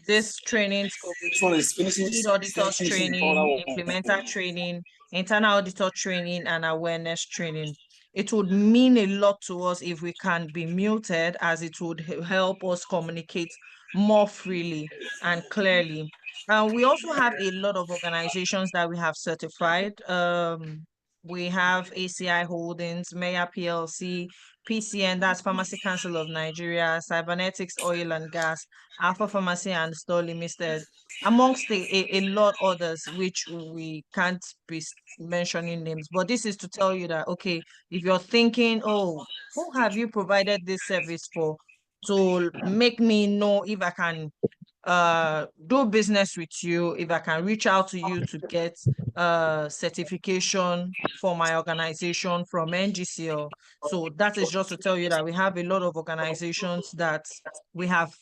These trainings could be This one is finishing. lead auditors training, implementer training, internal auditor training, and awareness training. It would mean a lot to us if we can be muted, as it would help us communicate more freely and clearly. We also have a lot of organizations that we have certified. We have ACI Holdings, Maya PLC, PCN, that's Pharmacy Council of Nigeria, Cybernetics Oil and Gas, Alpha Pharmacy and Store Limited, amongst a lot others, which we can't be mentioning names. But this is to tell you that, okay, if you're thinking, oh, who have you provided this service for, to make me know if I can do business with you, if I can reach out to you to get certification for my organization from NGCL. So that is just to tell you that we have a lot of organizations that we have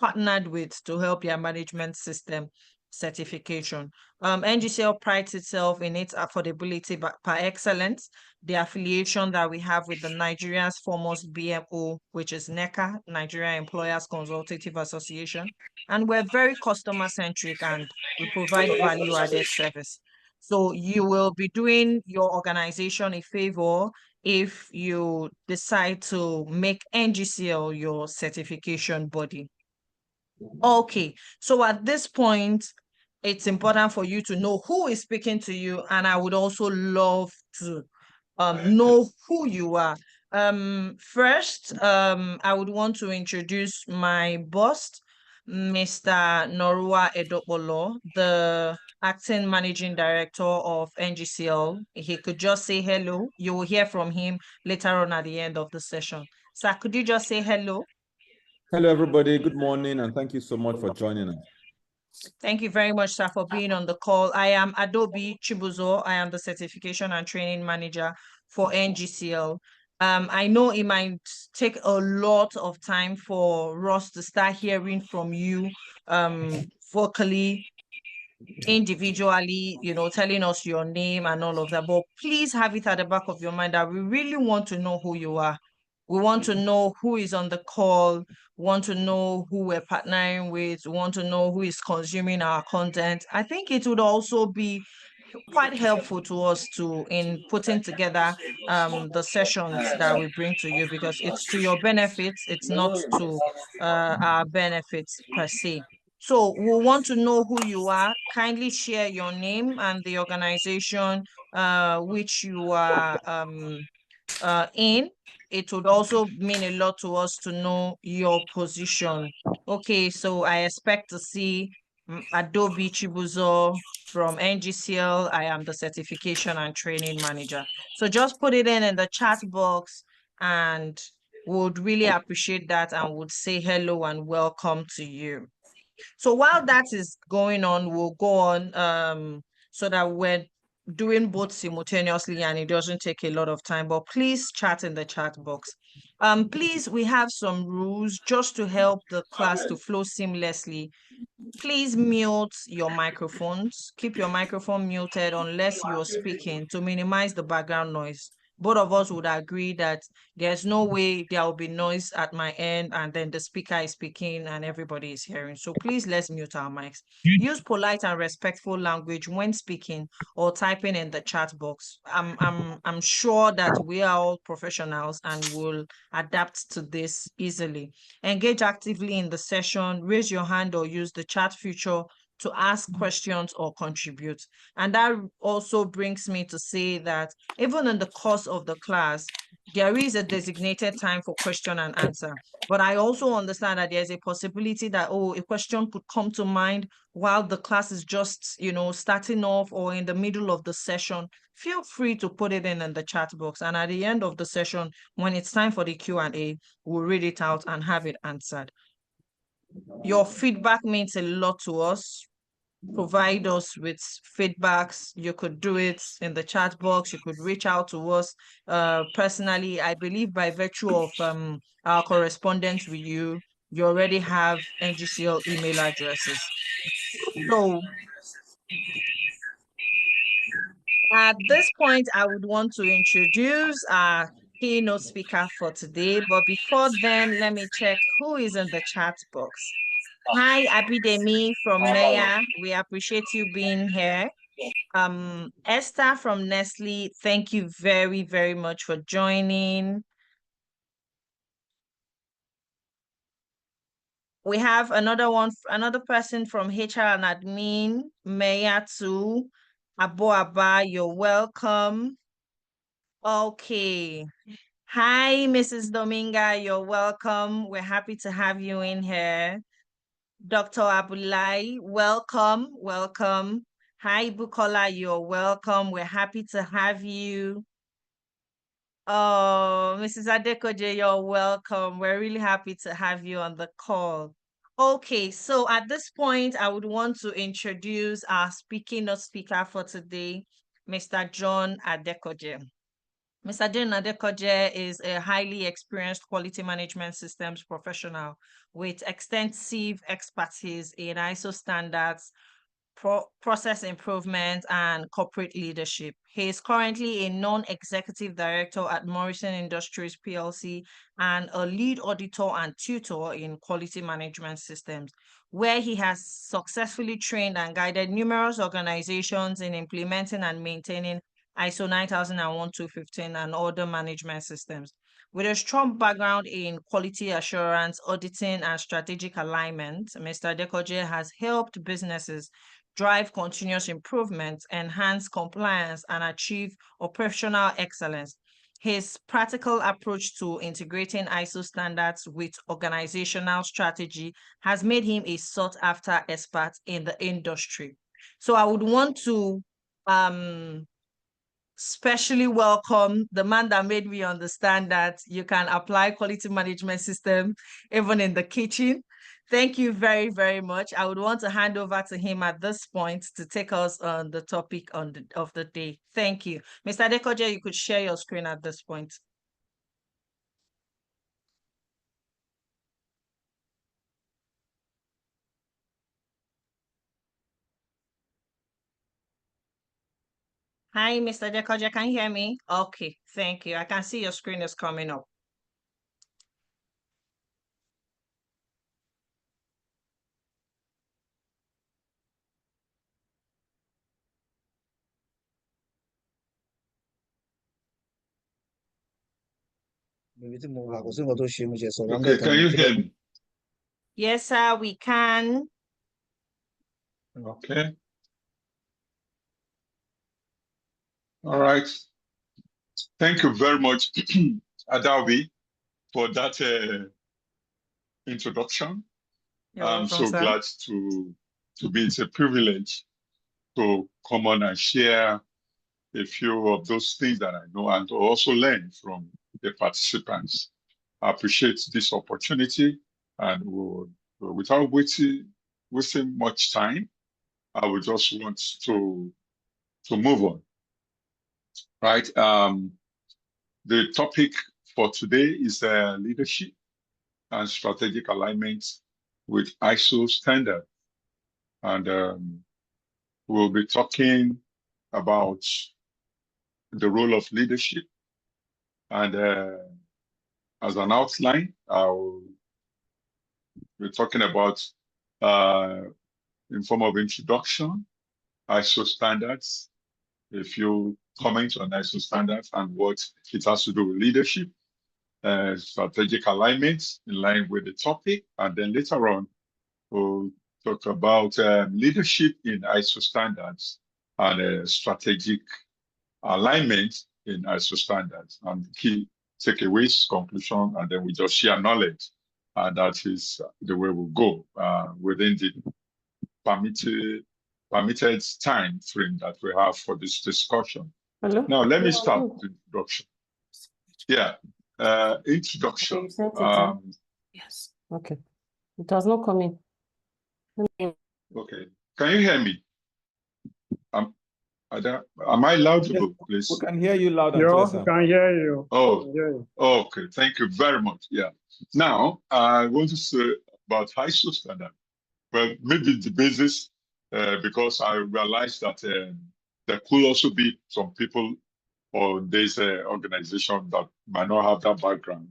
partnered with to help your management system certification. NGCL prides itself in its affordability par excellence. The affiliation that we have with the Nigeria's foremost BMO, which is NECA, Nigeria Employers Consultative Association. And we're very customer centric and we provide value added service. So you will be doing your organization a favor if you decide to make NGCL your certification body. Okay, so at this point, it's important for you to know who is speaking to you, and I would also love to know who you are. First, I would want to introduce my boss, Mr. Norua Edopolo, the acting managing director of NGCL. He could just say hello. You will hear from him later on at the end of the session. Sir, could you just say hello? Hello, everybody. Good morning, and thank you so much for joining us. Thank you very much, sir, for being on the call. I am Adobe Chibuzo. I am the Certification and Training Manager for NGCL. I know it might take a lot of time for us to start hearing from you vocally, individually, telling us your name and all of that. But please have it at the back of your mind that we really want to know who you are. We want to know who is on the call, want to know who we're partnering with, want to know who is consuming our content. I think it would also be quite helpful to us in putting together the sessions that we bring to you, because it's to your benefits, it's not to our benefits per se. So we want to know who you are. Kindly share your name and the organization which you are in. It would also mean a lot to us to know your position. Okay, so I expect to see Adobe Chibuzo from NGCL. I am the Certification and Training Manager. So just put it in the chat box, and would really appreciate that and would say hello and welcome to you. So while that is going on, we'll go on so that we're doing both simultaneously and it doesn't take a lot of time, but please chat in the chat box. Please, we have some rules just to help the class to flow seamlessly. Please mute your microphones. Keep your microphone muted unless you're speaking to minimize the background noise. Both of us would agree that there's no way there will be noise at my end and then the speaker is speaking and everybody is hearing. So please, let's mute our mics. Use polite and respectful language when speaking or typing in the chat box. I'm sure that we are all professionals and will adapt to this easily. Engage actively in the session. Raise your hand or use the chat feature to ask questions or contribute. And that also brings me to say that even in the course of the class, there is a designated time for question and answer. But I also understand that there's a possibility that, a question could come to mind while the class is just, starting off or in the middle of the session. Feel free to put it in the chat box. And at the end of the session, when it's time for the Q&A, we'll read it out and have it answered. Your feedback means a lot to us. Provide us with feedbacks. You could do it in the chat box. You could reach out to us personally. I believe by virtue of our correspondence with you, you already have NGCL email addresses. So at this point, I would want to introduce our keynote speaker for today. But before then, let me check who is in the chat box. Hi, Abidemi from Maya. We appreciate you being here. Esther from Nestle, thank you very, very much for joining. We have another person from HR and admin, Maya too. Abo Abba, you're welcome. Okay. Hi, Mrs. Dominga, you're welcome. We're happy to have you in here. Dr. Abulai, welcome, welcome. Hi, Bukola, you're welcome. We're happy to have you. Oh, Mrs. Adekoje, you're welcome. We're really happy to have you on the call. Okay, so at this point, I would want to introduce our speaker for today, Mr. John Adekoje. Mr. John Adekoje is a highly experienced quality management systems professional with extensive expertise in ISO standards, process improvement, and corporate leadership. He is currently a non-executive director at Morrison Industries PLC and a lead auditor and tutor in quality management systems, where he has successfully trained and guided numerous organizations in implementing and maintaining ISO 9001-215 and other management systems. With a strong background in quality assurance, auditing, and strategic alignment, Mr. Adekoje has helped businesses drive continuous improvement, enhance compliance, and achieve operational excellence. His practical approach to integrating ISO standards with organizational strategy has made him a sought-after expert in the industry. So I would want to especially welcome the man that made me understand that you can apply quality management system even in the kitchen. Thank you very, very much. I would want to hand over to him at this point to take us on the topic of the day. Thank you. Mr. Adekoje, you could share your screen at this point. Hi, Mr. Adekoje, can you hear me? Okay, thank you. I can see your screen is coming up. Okay, can you hear me? Yes, sir, we can. Okay. All right. Thank you very much, Adawi, for that introduction. I'm so glad to be. It's a privilege to come on and share a few of those things that I know and to also learn from the participants. I appreciate this opportunity, and without wasting much time, I would just want to move on. Right. The topic for today is leadership and strategic alignment with ISO standard. And we'll be talking about the role of leadership. And as an outline, I'll be talking about, in form of introduction, ISO standards, a few comments on ISO standards and what it has to do with leadership, strategic alignment in line with the topic. And then later on, we'll talk about leadership in ISO standards and strategic alignment in ISO standards and key takeaways, conclusion, and then we just share knowledge. And that is the way we'll go within the permitted time frame that we have for this discussion. Hello? Now, let me start the introduction. Yeah, introduction. Yes. Okay. It has not come in. Okay. Can you hear me? Am I laudable, please? We can hear you loud and clear, sir. We can hear you. Oh, okay. Thank you very much. Yeah. Now, I want to say about ISO standard. Well, maybe the basis, because I realized that there could also be some people or there's an organization that might not have that background.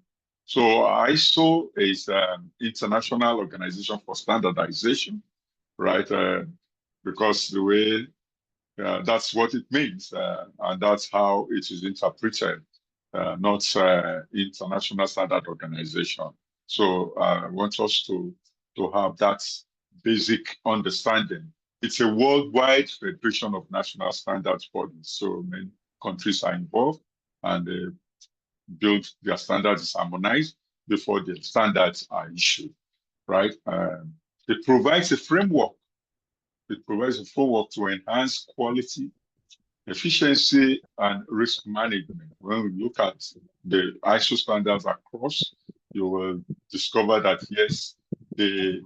So ISO is an international organization for standardization, right? Because the way that's what it means, and that's how it is interpreted, not international standard organization. So I want us to have that basic understanding. It's a worldwide federation of national standards bodies. So many countries are involved, and they build their standards harmonized before the standards are issued, right? It provides a framework. It provides a framework to enhance quality, efficiency, and risk management. When we look at the ISO standards across, you will discover that yes, the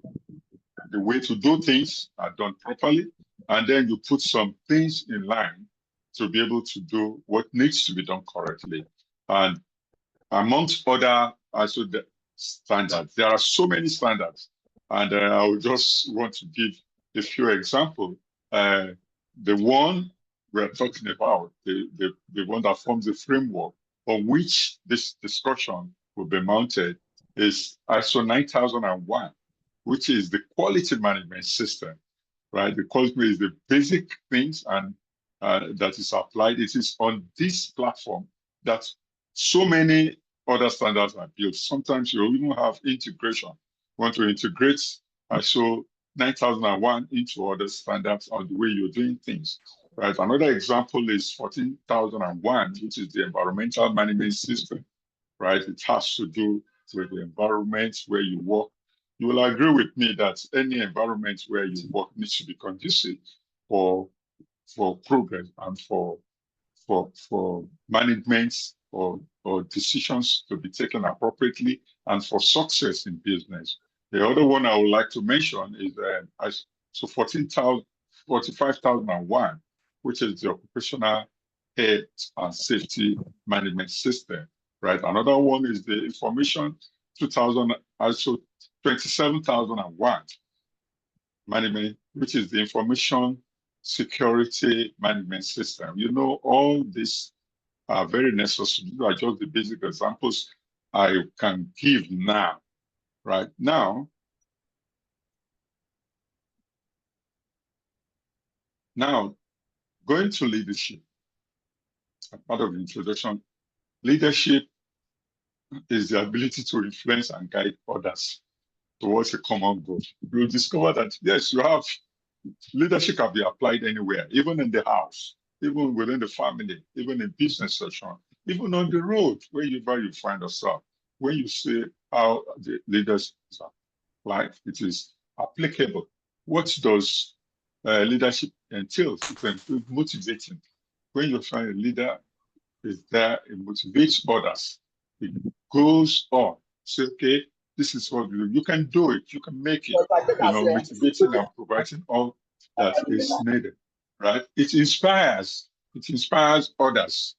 way to do things are done properly, and then you put some things in line to be able to do what needs to be done correctly. And amongst other ISO standards, there are so many standards, and I would just want to give a few examples. The one we're talking about, the one that forms the framework on which this discussion will be mounted, is ISO 9001, which is the quality management system, right? The quality is the basic things and that is applied. It is on this platform that so many other standards are built. Sometimes you even have integration. You want to integrate ISO 9001 into other standards on the way you're doing things, right? Another example is 14001, which is the environmental management system, right? It has to do with the environment where you work. You will agree with me that any environment where you work needs to be conducive for progress and for management or decisions to be taken appropriately and for success in business. The other one I would like to mention is so 45,001, which is the occupational health and safety management system, right? Another one is the information 2000, also 27,001 management, which is the information security management system. You know, all these are very necessary. These are just the basic examples I can give now, right? Now, going to leadership, part of the introduction, leadership is the ability to influence and guide others towards a common goal. You'll discover that, yes, you have leadership can be applied anywhere, even in the house, even within the family, even in business session, even on the road, wherever you find yourself. When you see how the leaders are applied, it is applicable. What does leadership entail? It entails motivating. When you find a leader is there, it motivates others. It goes on. Say, okay, this is what you can do it, you can make it, motivating and providing all that is needed, right? It inspires others.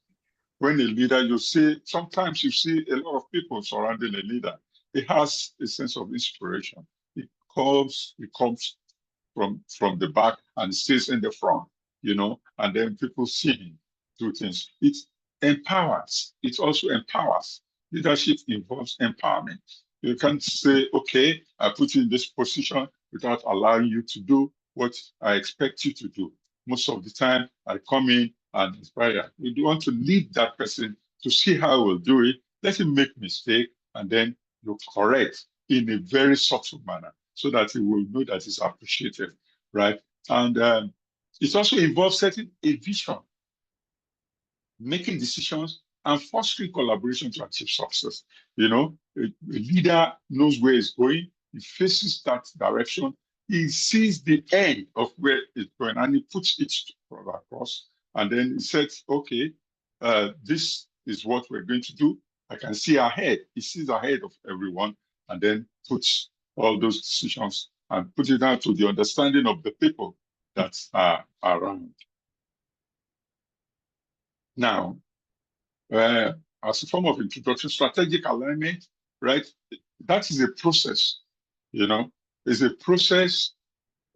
When a leader, sometimes you see a lot of people surrounding a leader. It has a sense of inspiration. It comes from the back and stays in the front, and then people see him do things. It empowers. It also empowers. Leadership involves empowerment. You can't say, okay, I put you in this position without allowing you to do what I expect you to do. Most of the time, I come in and inspire. You want to lead that person to see how he will do it. Let him make mistake, and then you correct in a very subtle manner so that he will know that it's appreciated, right? And it also involves setting a vision, making decisions, and fostering collaboration to achieve success. A leader knows where it's going. He faces that direction. He sees the end of where it's going, and he puts it across. And then he says, okay, this is what we're going to do. I can see ahead. He sees ahead of everyone, and then puts all those decisions and put it out to the understanding of the people that are around. Now, as a form of introduction, strategic alignment, right? That is a process, it's a process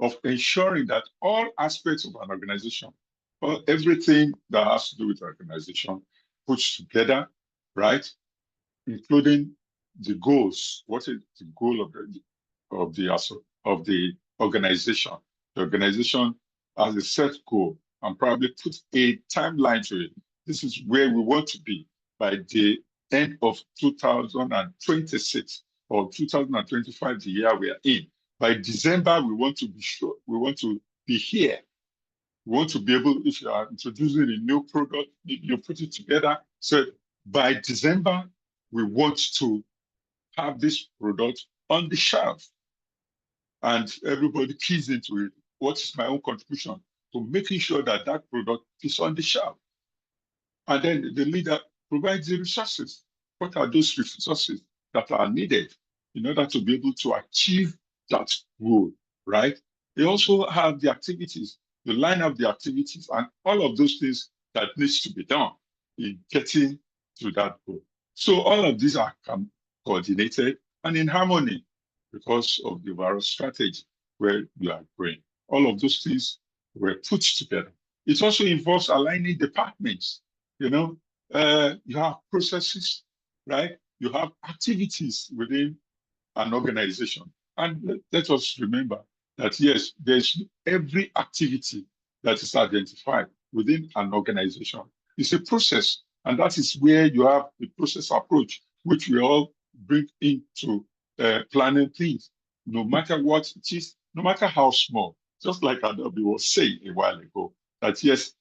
of ensuring that all aspects of an organization, or everything that has to do with organization, puts together, right? Including the goals. What is the goal of the organization? The organization has a set goal and probably put a timeline to it. This is where we want to be by the end of 2026 or 2025, the year we are in. By December, we want to be sure, we want to be here. We want to be able, if you are introducing a new product, you put it together. So by December, we want to have this product on the shelf. And everybody keys into it. What is my own contribution to making sure that that product is on the shelf? And then the leader provides the resources. What are those resources that are needed in order to be able to achieve that goal, right? They also have the activities, you line up the activities and all of those things that needs to be done in getting to that goal. So all of these are coordinated and in harmony because of the overall strategy where you are going. All of those things were put together. It also involves aligning departments. You know, you have processes, right? You have activities within an organization. And let us remember that, yes, there's every activity that is identified within an organization. It's a process. And that is where you have the process approach, which we all bring into planning things, no matter what it is, no matter how small. Just like Adobe was saying a while ago, that yes,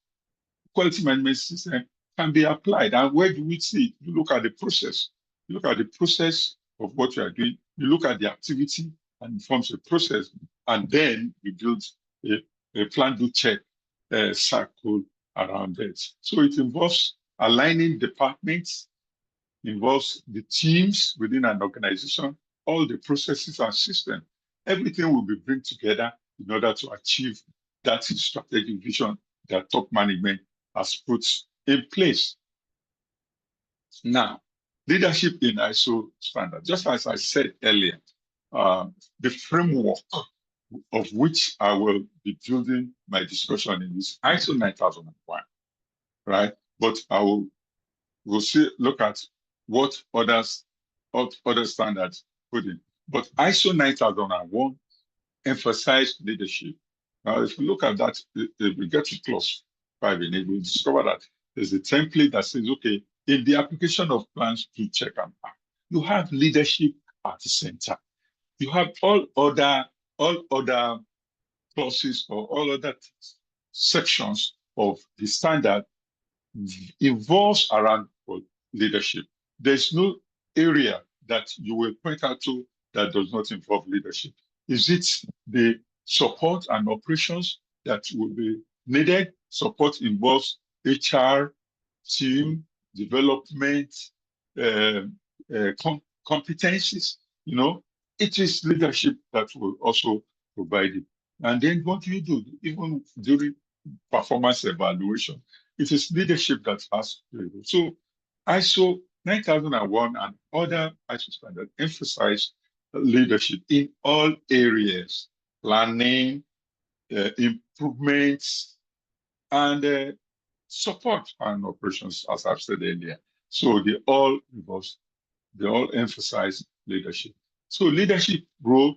quality management system can be applied. And where do we see it? You look at the process. You look at the process of what you are doing. You look at the activity and it forms a process. And then you build a plan, do check circle around it. So it involves aligning departments, involves the teams within an organization, all the processes and systems. Everything will be brought together in order to achieve that strategic vision that top management has put in place. Now, leadership in ISO standard, just as I said earlier, the framework of which I will be building my discussion in is ISO 9001, right? But I will look at what other standards put in. But ISO 9001 emphasized leadership. Now, if you look at that, if we get to clause 5 in it, we discover that there's a template that says, okay, in the application of plans to check and act, you have leadership at the center. You have all other clauses or all other sections of the standard involves around leadership. There's no area that you will point out to that does not involve leadership. Is it the support and operations that will be needed? Support involves HR, team, development, competencies, you know. It is leadership that will also provide it. And then what do you do? Even during performance evaluation, it is leadership that has to do. So ISO 9001 and other ISO standards emphasize leadership in all areas, planning, improvements, and support and operations, as I've said earlier. So they all emphasize leadership. So leadership role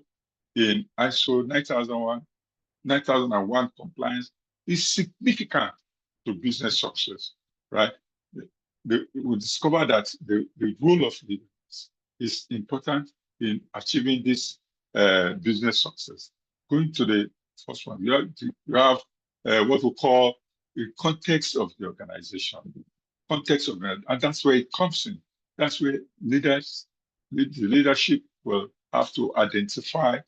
in ISO 9001 compliance is significant to business success, right? We discover that the role of leaders is important in achieving this business success. Going to the first one, you have what we call the context of the organization. Context of it, and that's where it comes in. That's where the leadership will have to identify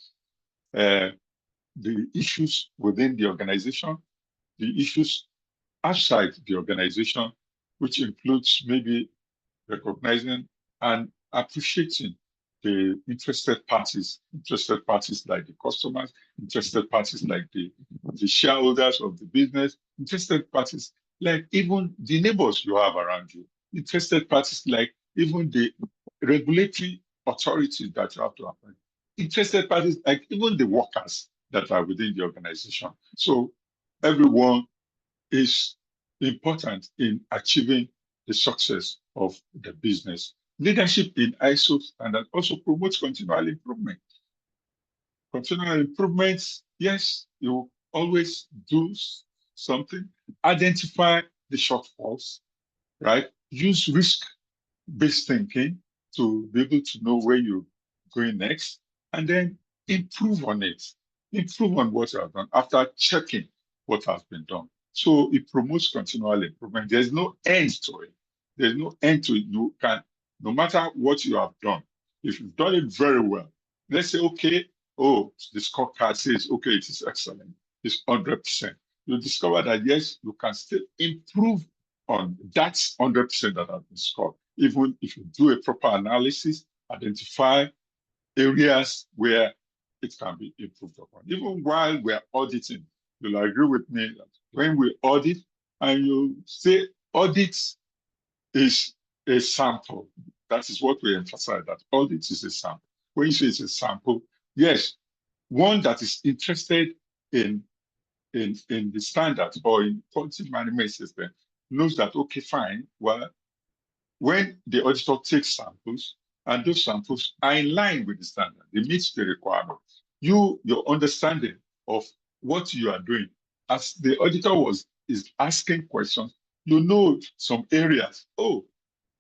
the issues within the organization, the issues outside the organization, which includes maybe recognizing and appreciating the interested parties like the customers, interested parties like the shareholders of the business, interested parties like even the neighbors you have around you, interested parties like even the regulatory authorities that you have to appoint, interested parties like even the workers that are within the organization. So everyone is important in achieving the success of the business. Leadership in ISO standard also promotes continual improvement. Continual improvements, yes, you always do something, identify the shortfalls, right? Use risk-based thinking to be able to know where you're going next, and then improve on it. Improve on what you have done after checking what has been done. So it promotes continual improvement. There's no end to it. There's no end to it. You can, no matter what you have done, if you've done it very well, let's say, okay, oh, the scorecard says, okay, it is excellent. It's 100%. You discover that, yes, you can still improve on that 100% that has been scored. Even if you do a proper analysis, identify areas where it can be improved upon. Even while we're auditing, you'll agree with me that when we audit, and you say audit is a sample, that is what we emphasize, that audit is a sample. When you say it's a sample, yes, one that is interested in the standards or in quality management system knows that, okay, fine, well, when the auditor takes samples and those samples are in line with the standard, they meet the requirement, your understanding of what you are doing, as the auditor is asking questions, you know some areas, oh,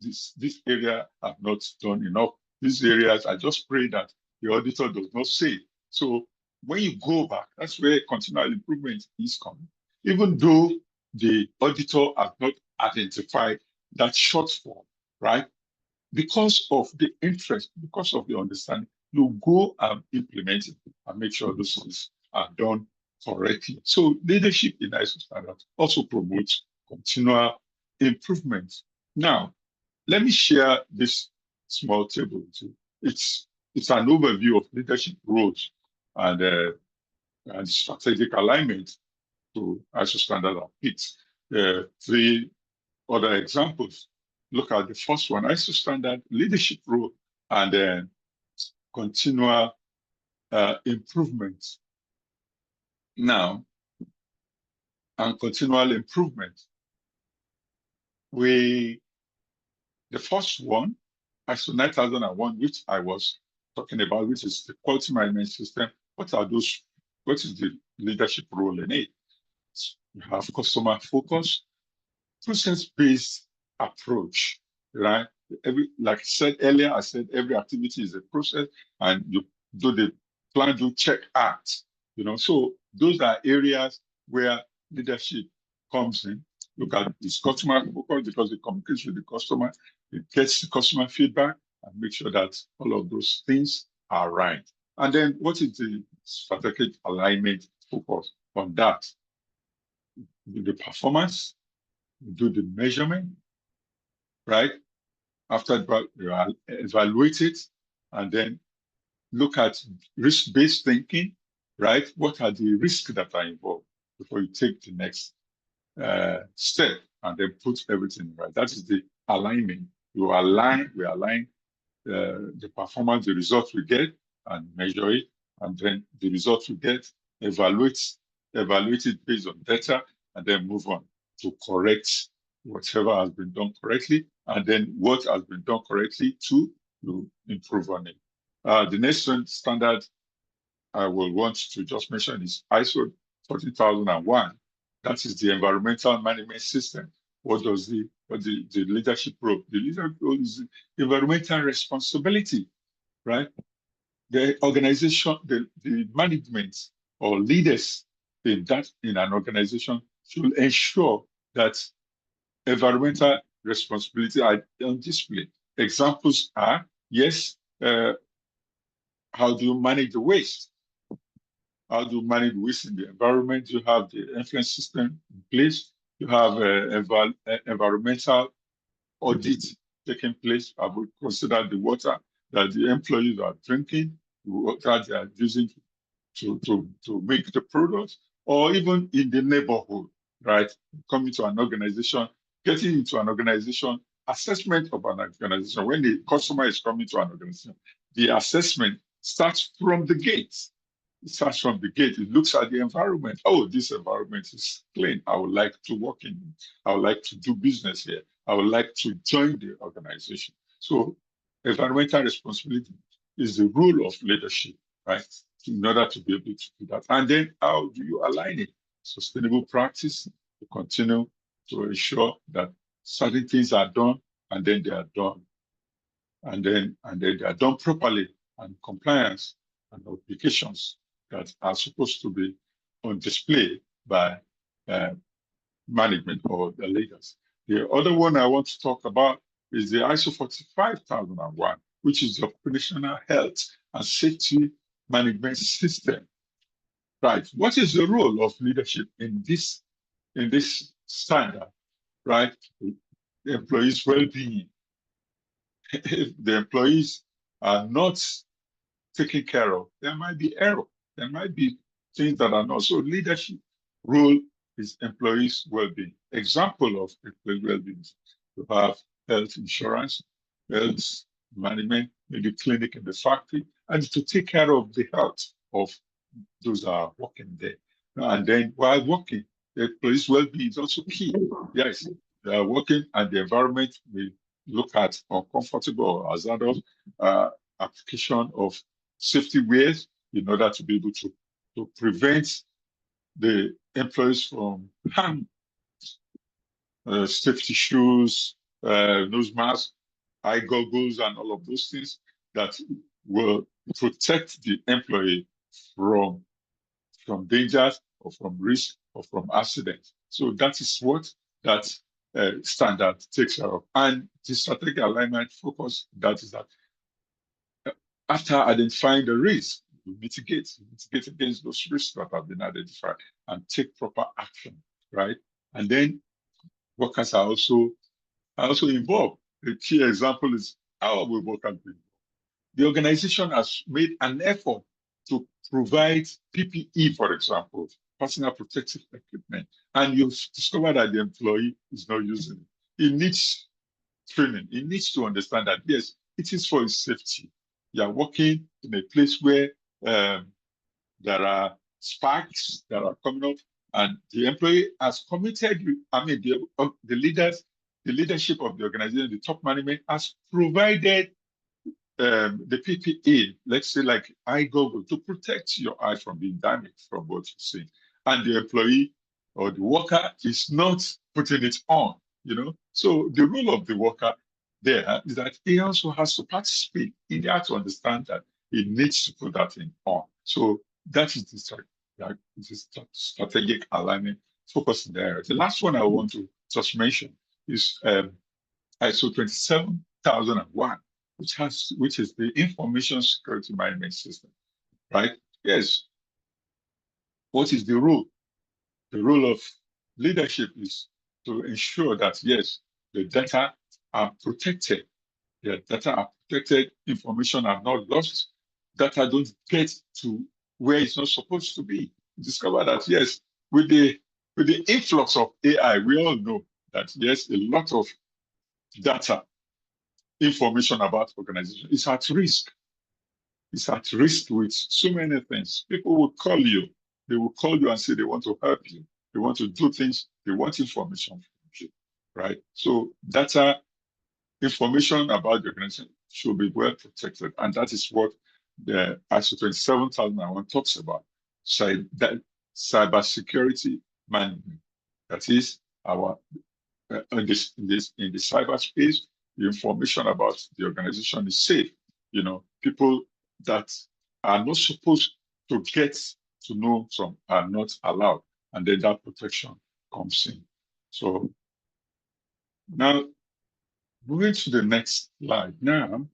this area I've not done enough. These areas, I just pray that the auditor does not say. So when you go back, that's where continual improvement is coming. Even though the auditor has not identified that shortfall, right? Because of the interest, because of the understanding, you go and implement it and make sure those things are done correctly. So leadership in ISO standards also promotes continual improvement. Now, let me share this small table with you. It's an overview of leadership roles and strategic alignment to ISO standard and PITs. Three other examples. Look at the first one, ISO standard leadership role and then continual improvement. Now, and continual improvement. The first one, ISO 9001, which I was talking about, which is the quality management system. What is the leadership role in it? You have customer focus, process-based approach, right? Like I said earlier, every activity is a process, and you do the plan, do check, act. So those are areas where leadership comes in. Look at this customer focus because it communicates with the customer, it gets the customer feedback, and make sure that all of those things are right. And then what is the strategic alignment focus on that? The performance, do the measurement, right? After you evaluate it, and then look at risk-based thinking, right? What are the risks that are involved before you take the next step, and then put everything right? That is the alignment. We align the performance, the results we get, and measure it, and then the results we get, evaluate it based on data, and then move on to correct whatever has been done correctly, and then what has been done correctly to improve on it. The next standard I will want to just mention is ISO 14001. That is the environmental management system. What does the leadership role? The leadership role is environmental responsibility, right? The organization, the management or leaders in an organization should ensure that environmental responsibility are on display. Examples are, yes, how do you manage the waste? How do you manage waste in the environment? You have the influence system in place. You have environmental audit taking place. I would consider the water that the employees are drinking, the water they are using to make the product, or even in the neighborhood, right? Coming to an organization, getting into an organization, assessment of an organization. When the customer is coming to an organization, the assessment starts from the gate. It starts from the gate. It looks at the environment. Oh, this environment is clean. I would like to work in it. I would like to do business here. I would like to join the organization. So environmental responsibility is the role of leadership, right? In order to be able to do that. And then how do you align it? Sustainable practice to continue to ensure that certain things are done and then they are done. And then they are done properly, and compliance and obligations that are supposed to be on display by management or the leaders. The other one I want to talk about is the ISO 45001, which is the Occupational Health and Safety Management System. Right. What is the role of leadership in this standard? Right. The employees' well-being. If the employees are not taken care of, there might be error. There might be things that are not. So leadership role is employees' well-being. Example of employee well-being: you have health insurance, health management, maybe clinic in the factory, and to take care of the health of those that are working there. And then while working, the employees' well-being is also key. Yes, they are working and the environment will look at uncomfortable or hazardous application of safety wears in order to be able to prevent the employees from harm. Safety shoes, nose masks, eye goggles, and all of those things that will protect the employee from dangers or from risk or from accidents. So that is what that standard takes care of. And the strategic alignment focus, that is that after identifying the risk, you mitigate against those risks that have been identified and take proper action, right? And then workers are also involved. The key example is how we work at Green. The organization has made an effort to provide PPE, for example, personal protective equipment, and you've discovered that the employee is not using it. He needs training. He needs to understand that, yes, it is for his safety. You are working in a place where there are sparks that are coming up, and the employee has committed, the leadership of the organization, the top management has provided the PPE, let's say like eye goggle, to protect your eye from being damaged from what you're seeing. And the employee or the worker is not putting it on, So the role of the worker there is that he also has to participate. He has to understand that he needs to put that thing on. So that is the strategic alignment focus in the area. The last one I want to just mention is ISO 27001. Which is the information security management system, right? Yes. What is the role? The role of leadership is to ensure that, yes, the data are protected. The data are protected, information are not lost, data don't get to where it's not supposed to be. Discover that, yes, with the influx of AI, we all know that, yes, a lot of data information about organization is at risk. It's at risk with so many things. People will call you. They will call you and say they want to help you. They want to do things. They want information from you, right? So data, information about the organization should be well protected. And that is what the ISO 27001 talks about. So that cybersecurity management. That is our in the cyberspace, the information about the organization is safe. People that are not supposed to get to know some are not allowed, and then that protection comes in. So now, moving to the next slide now.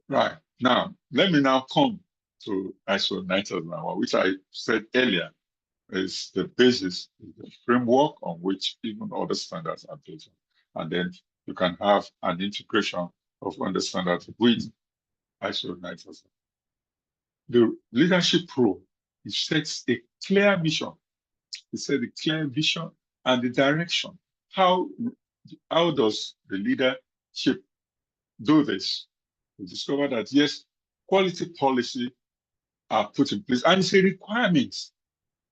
Right, now, let me now come to ISO 9001, which I said earlier is the basis, is the framework on which even other standards are built on. And then you can have an integration of other standards with ISO 9000. The leadership role, it sets a clear mission. It sets a clear vision and the direction. How does the leadership do this? We discover that, yes, quality policy are put in place, and it's a requirement.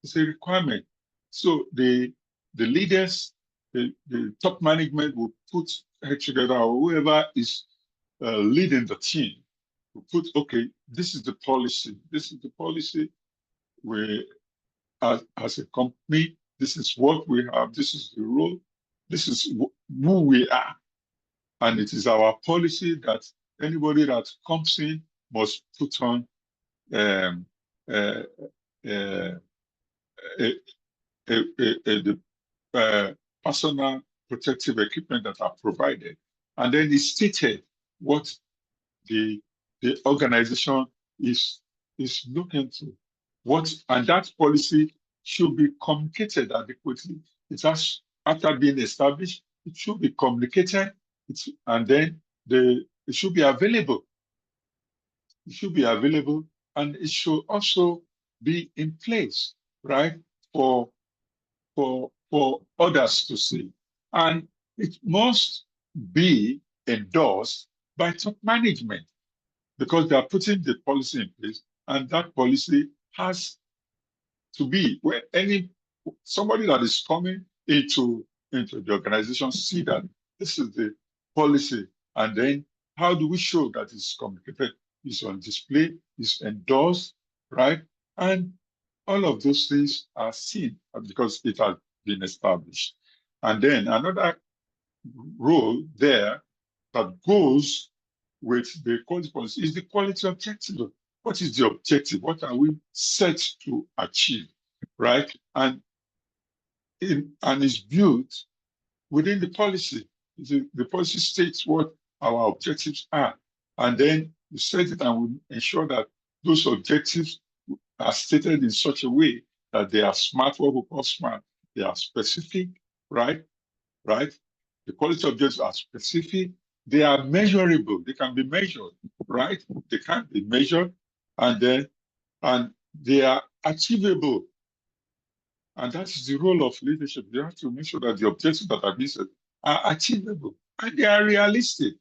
It's a requirement. So the leaders the top management will put head together, or whoever is leading the team will put, okay, this is the policy. This is the policy. We, as a company, this is what we have. This is the role. This is who we are. And it is our policy that anybody that comes in must put on the personal protective equipment that are provided. And then it's stated what the organization is looking to. And that policy should be communicated adequately. It has, after being established, it should be communicated, and then it should be available. It should be available, and it should also be in place, right, for others to see. And it must be endorsed by top management, because they are putting the policy in place, and that policy has to be where somebody that is coming into the organization see that this is the policy, and then how do we show that it's communicated, it's on display, it's endorsed, right? And all of those things are seen because it has been established. And then another role there that goes with the quality policy is the quality objective. What is the objective? What are we set to achieve, right? And it's built within the policy. The policy states what our objectives are, and then we set it and we ensure that those objectives are stated in such a way that they are smart, what we call smart. They are specific, right? The quality objectives are specific. They are measurable. They can be measured, right? They can be measured, and they are achievable. And that is the role of leadership. You have to make sure that the objectives that are being set are achievable and they are realistic.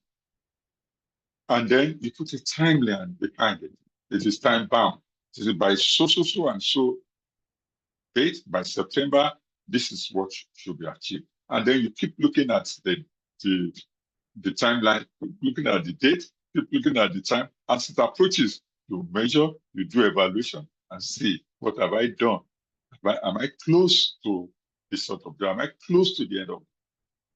And then you put a timeline behind it. It is time bound. It is by so and so date, by September, this is what should be achieved. And then you keep looking at the timeline, looking at the date, keep looking at the time. As it approaches, you measure, you do evaluation, and see, what have I done? Am I close to this sort of, am I close to the end of it?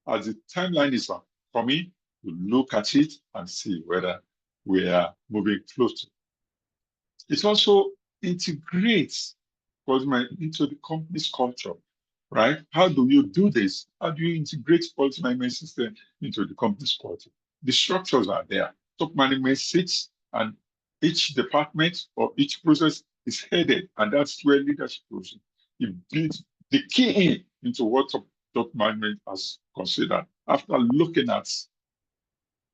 As the timeline is coming, you look at it and see whether we are moving close to it. It also integrates into the company's culture, right? How do you do this? How do you integrate quality management system into the company's culture? The structures are there. Top management sits, and each department or each process is headed, and that's where leadership goes in. It builds the key into what top management has considered. After looking at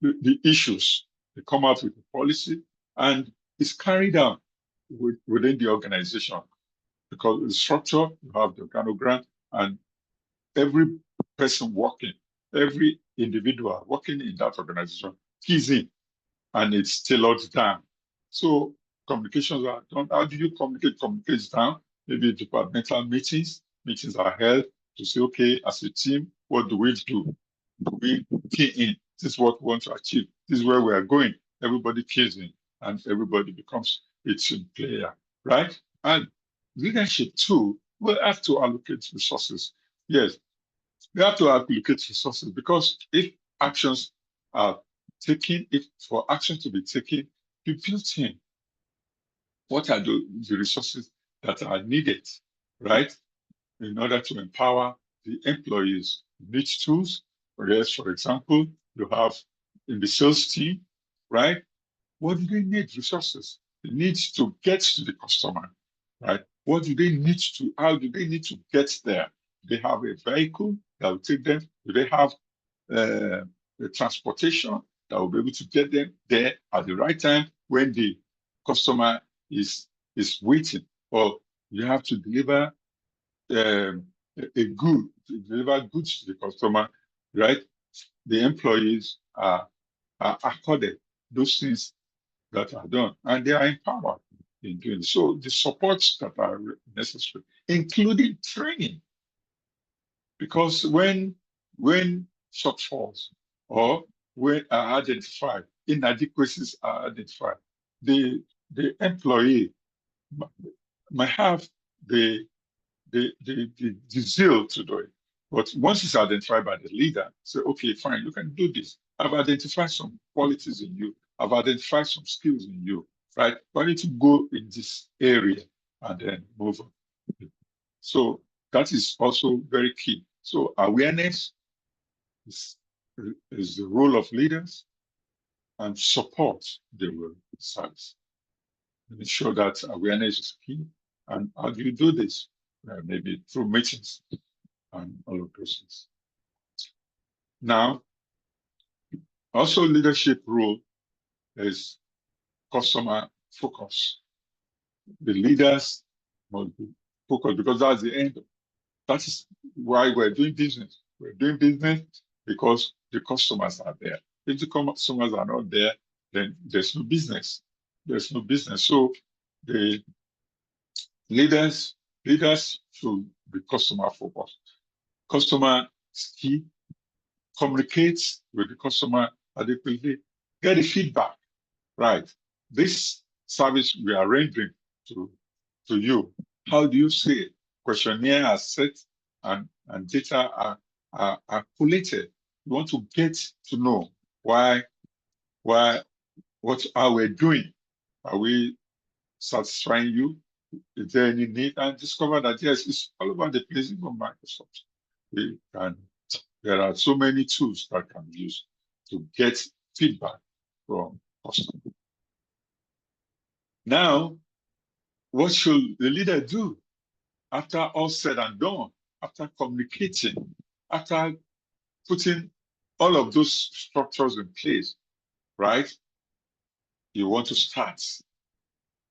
the issues, they come out with a policy, and it's carried out within the organization. Because the structure, you have the organogram, and every person working, every individual working in that organization keys in, and it's tailored down. So communications are done. How do you communicate? Communicates down. Maybe departmental meetings are held to say, okay, as a team, what do we do? We key in. This is what we want to achieve. This is where we are going. Everybody keys in, and everybody becomes a team player, right? And leadership too will have to allocate resources. Yes, they have to allocate resources, because if actions are taken, if for action to be taken, be built in. What are the resources that are needed, right? In order to empower the employees. You need tools. Yes, for example, you have in the sales team, right? What do they need? Resources. They need to get to the customer, right? What do they need to, how do they need to get there? Do they have a vehicle that will take them? Do they have the transportation that will be able to get them there at the right time when the customer is waiting? Or you have to deliver deliver goods to the customer, right? The employees are accorded those things that are done, and they are empowered in doing it. So the supports that are necessary, including training, because when when shortfalls or when are identified, inadequacies are identified, the employee might have the zeal to do it. But once it's identified by the leader, say, okay, fine, you can do this. I've identified some qualities in you. I've identified some skills in you, right? But I need to go in this area and then move on. So that is also very key. So awareness is the role of leaders, and support the role of service. Ensure that awareness is key. And how do you do this? Maybe through meetings and all of those things. Now, also leadership role is customer focus. The leaders must be focused because that's the end. That is why we're doing business. We're doing business because the customers are there. If the customers are not there, then there's no business. There's no business. So the leaders should be customer focused. Customer is key. Communicate with the customer adequately. Get the feedback. Right. This service we are rendering to you, how do you see it? Questionnaire are set and data are collated. You want to get to know what are we doing? Are we satisfying you? Is there any need? And discover that yes, it's all over the place from Microsoft. There are so many tools that can be used to get feedback from customers. Now, what should the leader do after all said and done, after communicating, after putting all of those structures in place, right? You want to start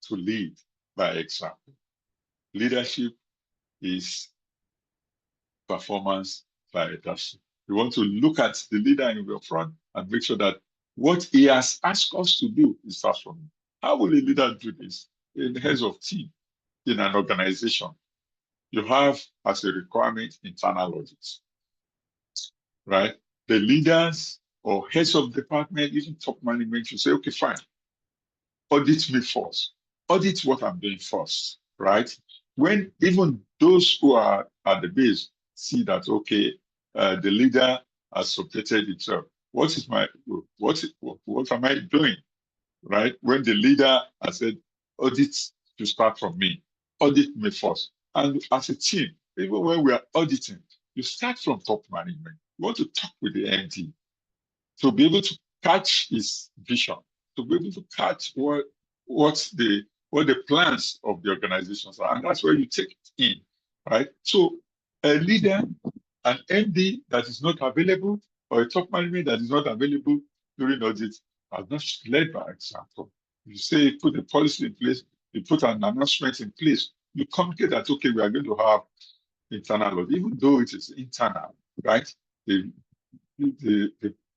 to lead by example. Leadership is performance by leadership. You want to look at the leader in your front and make sure that what he has asked us to do is starts from him. How will a leader do this? In the heads of team, in an organization, you have as a requirement internal audits, right? The leaders or heads of department, even top management, should say, okay, fine, audit me first. Audit what I'm doing first, right? When even those who are at the base see that, okay, the leader has subjected itself, what am I doing, right? When the leader has said, audit to start from me, audit me first. And as a team, even when we are auditing, you start from top management. You want to talk with the MD to be able to catch his vision, to be able to catch what the plans of the organizations are. And that's where you take it in, right? So a leader, an MD that is not available, or a top management that is not available during audit, are not led by example. You say put a policy in place, you put an announcement in place, you communicate that, okay, we are going to have internal audit, even though it is internal, right? The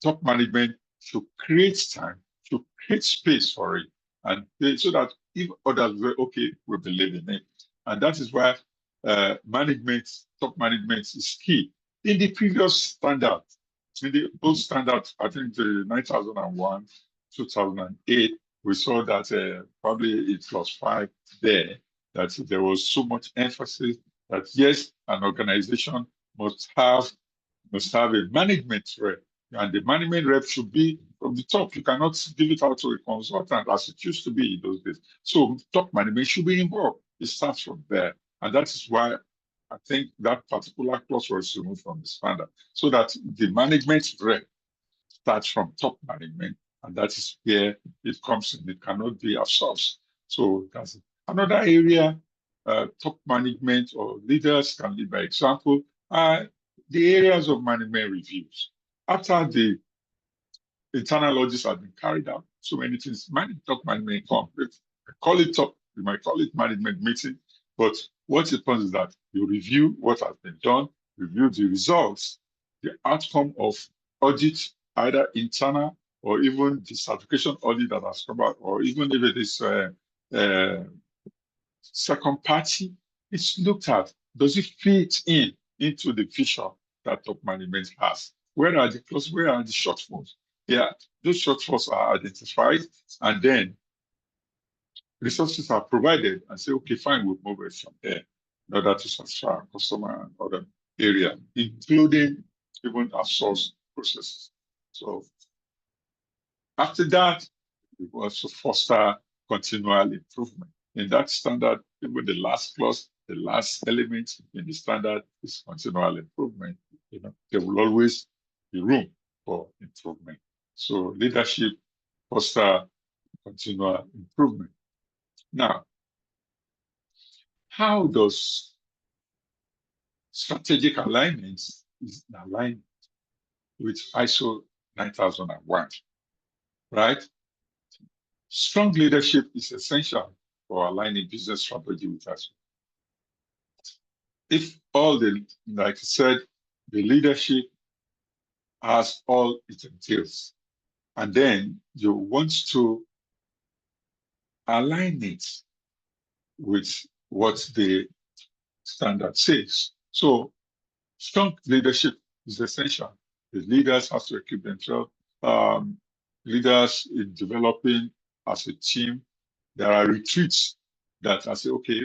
top management should create time, should create space for it, and so that if others were okay, we believe in it. And that is why management, top management is key. In the previous standard, in the old standard, I think the 9001, 2008, we saw that probably it was 5 there, that there was so much emphasis that yes, an organization must have a management rep, and the management rep should be from the top. You cannot give it out to a consultant as it used to be in those days. So top management should be involved. It starts from there. And that is why I think that particular clause was removed from the standard, so that the management rep starts from top management, and that is where it comes in. It cannot be outsourced. So that's another area. Top management or leaders can lead by example. The areas of management reviews. After the internal audits have been carried out, so many things, top management come. Call it top, you might call it management meeting, but what happens is that you review what has been done, review the results, the outcome of audit, either internal or even the certification audit that has come out, or even if it is second party, it's looked at. Does it fit into the vision that top management has. Where are the plus? Where are the shortfalls? Yeah, those shortfalls are identified, and then resources are provided and say, okay, fine, we'll move it from there in order to satisfy our customer and other area, including even our source processes. So after that, we also foster continual improvement. In that standard, even the last clause, the last element in the standard is continual improvement. There will always be room for improvement. So leadership foster continual improvement. Now, how does strategic alignment is aligned with ISO 9001, right? Strong leadership is essential for aligning business strategy with ISO. If all like I said, the leadership has all it entails, and then you want to align it with what the standard says. So strong leadership is essential. The leaders have to equip themselves. Leaders in developing as a team. There are retreats that I say, okay,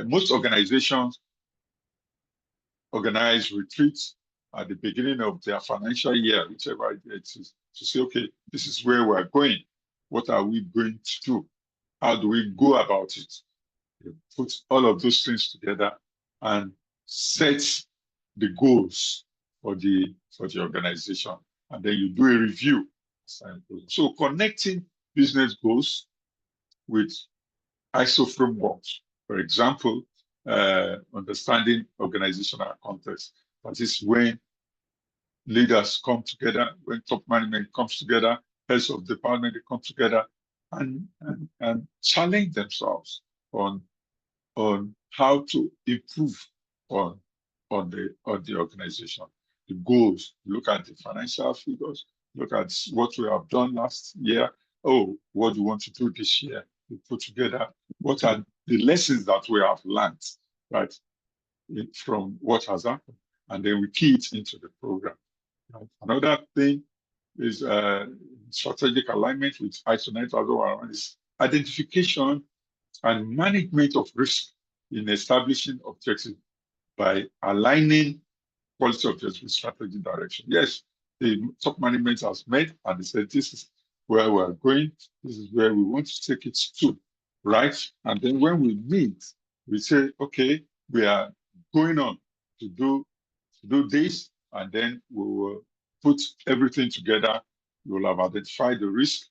most organizations organize retreats at the beginning of their financial year, whichever it is, to say, okay, this is where we're going. What are we going to do? How do we go about it? You put all of those things together and set the goals for the organization, and then you do a review. So connecting business goals with ISO frameworks, for example, understanding organizational context. That is when leaders come together, when top management comes together, heads of department, they come together and challenge themselves on how to improve on the organization. The goals, look at the financial figures, look at what we have done last year. Oh, what do you want to do this year? We put together what are the lessons that we have learned, right, from what has happened, and then we key it into the program. Another thing is strategic alignment with ISO 9001 is identification and management of risk in establishing objectives by aligning quality objectives with strategy direction. Yes, the top management has met and they said, this is where we're going, this is where we want to take it to, right? And then when we meet, we say, okay, we are going on to do this, and then we will put everything together. We will have identified the risk.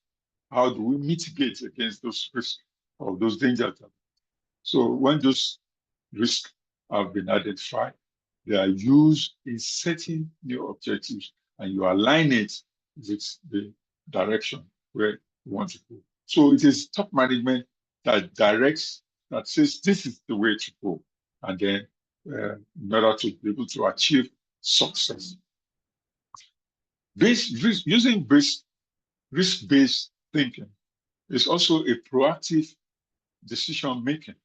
How do we mitigate against those risks or those dangers? So when those risks have been identified, they are used in setting new objectives, and you align it with the direction where you want to go. So it is top management that directs, that says this is the way to go, and then in order to be able to achieve success. Using risk-based thinking is also a proactive decision making.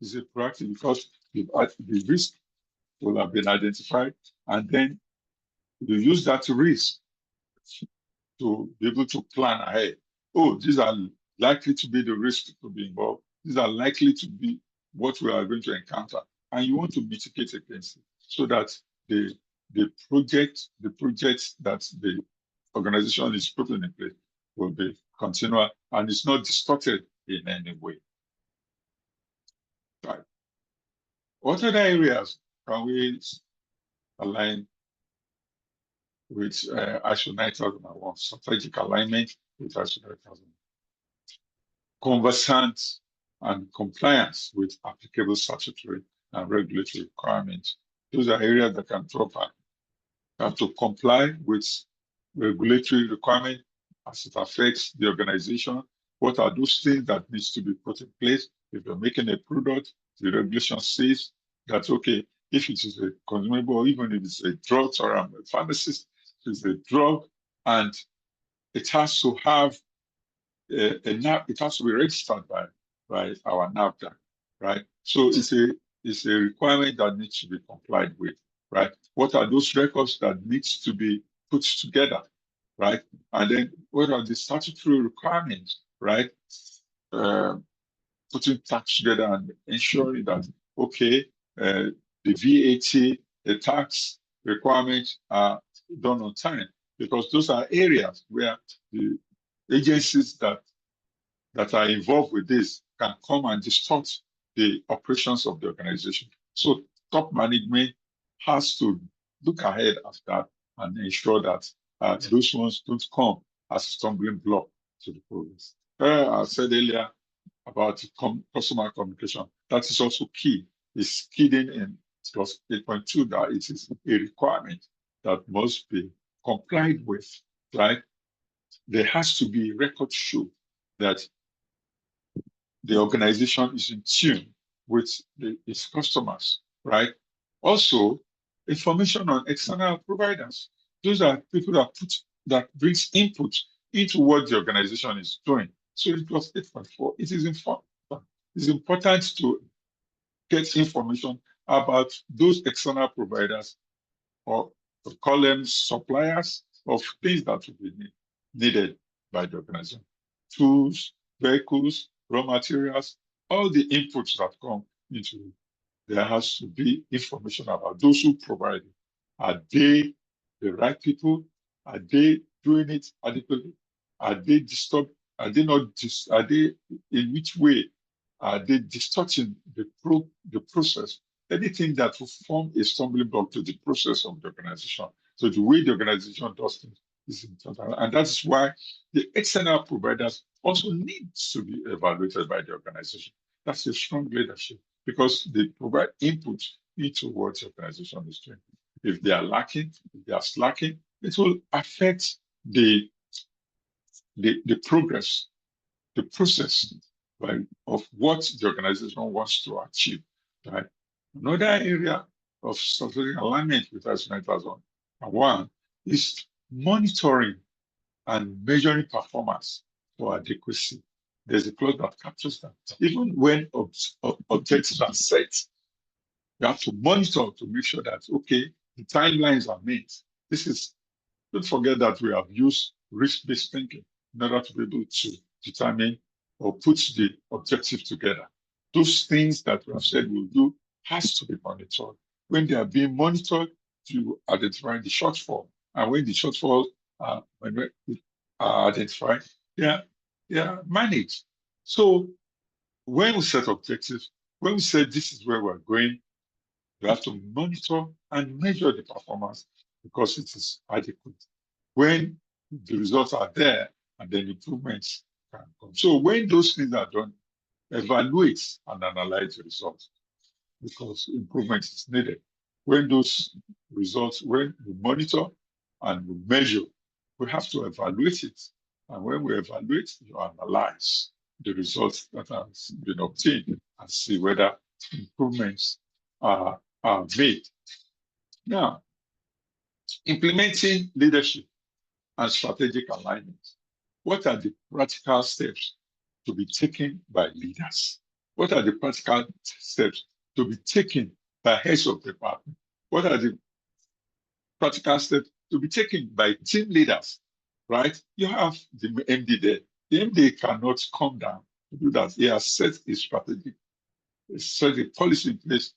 It's a proactive because the risk will have been identified, and then you use that risk to be able to plan ahead. Oh, these are likely to be the risks to be involved. These are likely to be what we are going to encounter, and you want to mitigate against it so that the project that the organization is putting in place will be continual and it's not distorted in any way. Right. What other areas can we align with ISO 9001? Strategic alignment with ISO 9001. Conversant and compliance with applicable statutory and regulatory requirements. Those are areas that can drop out. You have to comply with regulatory requirements as it affects the organization. What are those things that needs to be put in place? If you're making a product, the regulation says that, okay, if it is a consumable, even if it's a drug or a pharmacist, it's a drug, and it has to have it has to be registered by our NAFDAC, right? So it's a requirement that needs to be complied with. right? What are those records that needs to be put together, right? And then what are the statutory requirements, right? Putting tax together and ensuring that, okay, the VAT, the tax requirements are done on time, because those are areas where the agencies that are involved with this can come and distort the operations of the organization. So top management has to look ahead at that and ensure that those ones don't come as a stumbling block to the progress. I said earlier about customer communication. That is also key. It's hidden in clause 8.2 that it is a requirement that must be complied with, right? There has to be record show that the organization is in tune with its customers, right? Also, information on external providers. Those are people that brings input into what the organization is doing. So in clause 8.4, it is important to get information about those external providers, or call them suppliers of things that will be needed by the organization. Tools, vehicles, raw materials, all the inputs that come into it. There has to be information about those who provide it. Are they the right people? Are they doing it adequately? Are they disturbed? Are they not? Are they in which way are they distorting the process? Anything that will form a stumbling block to the process of the organization. So the way the organization does things is important, and that's why the external providers also need to be evaluated by the organization. That's a strong leadership, because they provide input into what the organization is doing. If they are lacking, if they are slacking, it will affect the progress, the process, right, of what the organization wants to achieve. Right? Another area of strategic alignment with us one is monitoring and measuring performance for adequacy. There's a clause that captures that. Even when objectives are set, you have to monitor to make sure that, okay, the timelines are met. Don't forget that we have used risk-based thinking in order to be able to determine or put the objective together. Those things that we have said we'll do has to be monitored. When they are being monitored, to identify the shortfall, and when the shortfall are identified, they are managed. So when we set objectives, when we say this is where we're going, we have to monitor and measure the performance because it is adequate. When the results are there, and then improvements can come. So when those things are done, evaluate and analyze the results, because improvement is needed. When those results, when we monitor and we measure, we have to evaluate it. And when we evaluate, you analyze the results that have been obtained and see whether improvements are made. Now, implementing leadership and strategic alignment. What are the practical steps to be taken by leaders? What are the practical steps to be taken by heads of department? What are the practical steps to be taken by team leaders, right? You have the MD there. The MD cannot come down to do that. He has set a strategy, set a policy in place.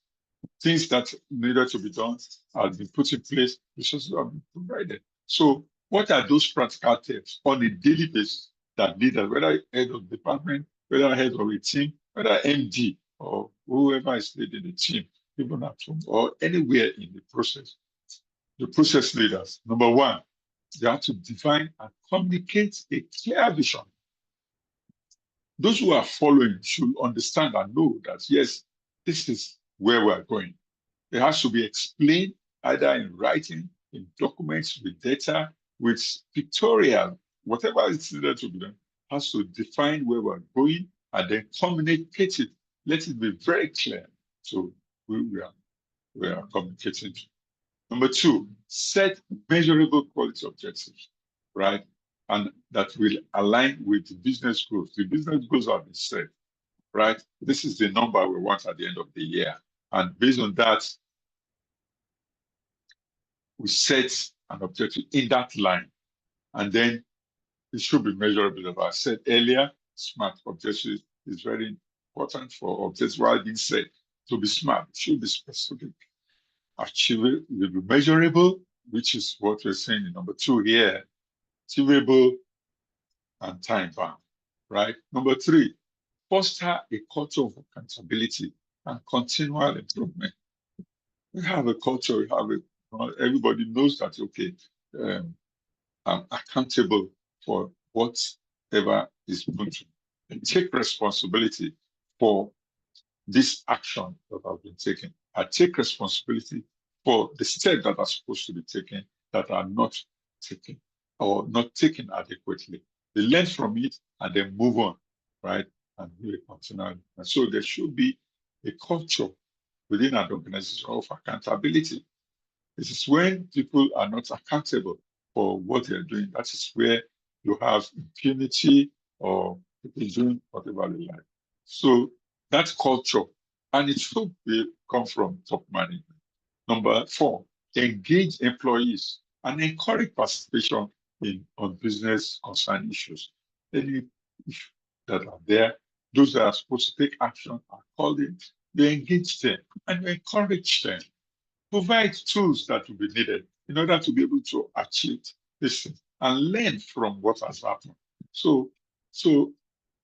Things that needed to be done have been put in place, resources have been provided. So what are those practical steps on a daily basis that leaders, whether head of department, whether head of a team, whether MD or whoever is leading the team, even at home or anywhere in the process leaders, number one, they have to define and communicate a clear vision. Those who are following should understand and know that, yes, this is where we're going. It has to be explained either in writing, in documents, with data, with pictorial, whatever is needed to be done, has to define where we're going and then communicate it. Let it be very clear. So we are communicating. Number two, set measurable quality objectives, right? And that will align with the business goals. The business goals have been set, right? This is the number we want at the end of the year. And based on that, we set an objective in that line, and then it should be measurable. As I said earlier, SMART objective is very important for objectives while being set. To be SMART, it should be specific, achievable, will be measurable, which is what we're saying in number 2 here, achievable and time bound, right? Number 3, foster a culture of accountability and continual improvement. We have a culture, we have everybody knows that, okay, I'm accountable for whatever is put to me. And take responsibility for this action that I've been taking. I take responsibility for the steps that are supposed to be taken that are not taken or not taken adequately. They learn from it and then move on, right? And do it continually. And so there should be a culture within an organization of accountability. This is when people are not accountable for what they're doing. That is where you have impunity or people doing whatever they like. So that culture, and it should come from top management. Number 4, engage employees and encourage participation on business concern issues. Any issues that are there, those that are supposed to take action are called in. You engage them and you encourage them. Provide tools that will be needed in order to be able to achieve this thing and learn from what has happened. So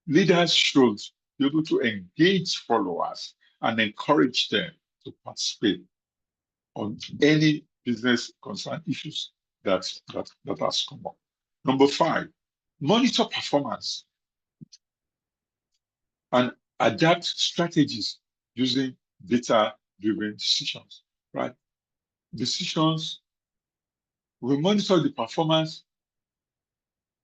leaders should be able to engage followers and encourage them to participate on any business concern issues that has come up. Number 5, monitor performance and adapt strategies using data-driven decisions, right? Decisions, we monitor the performance.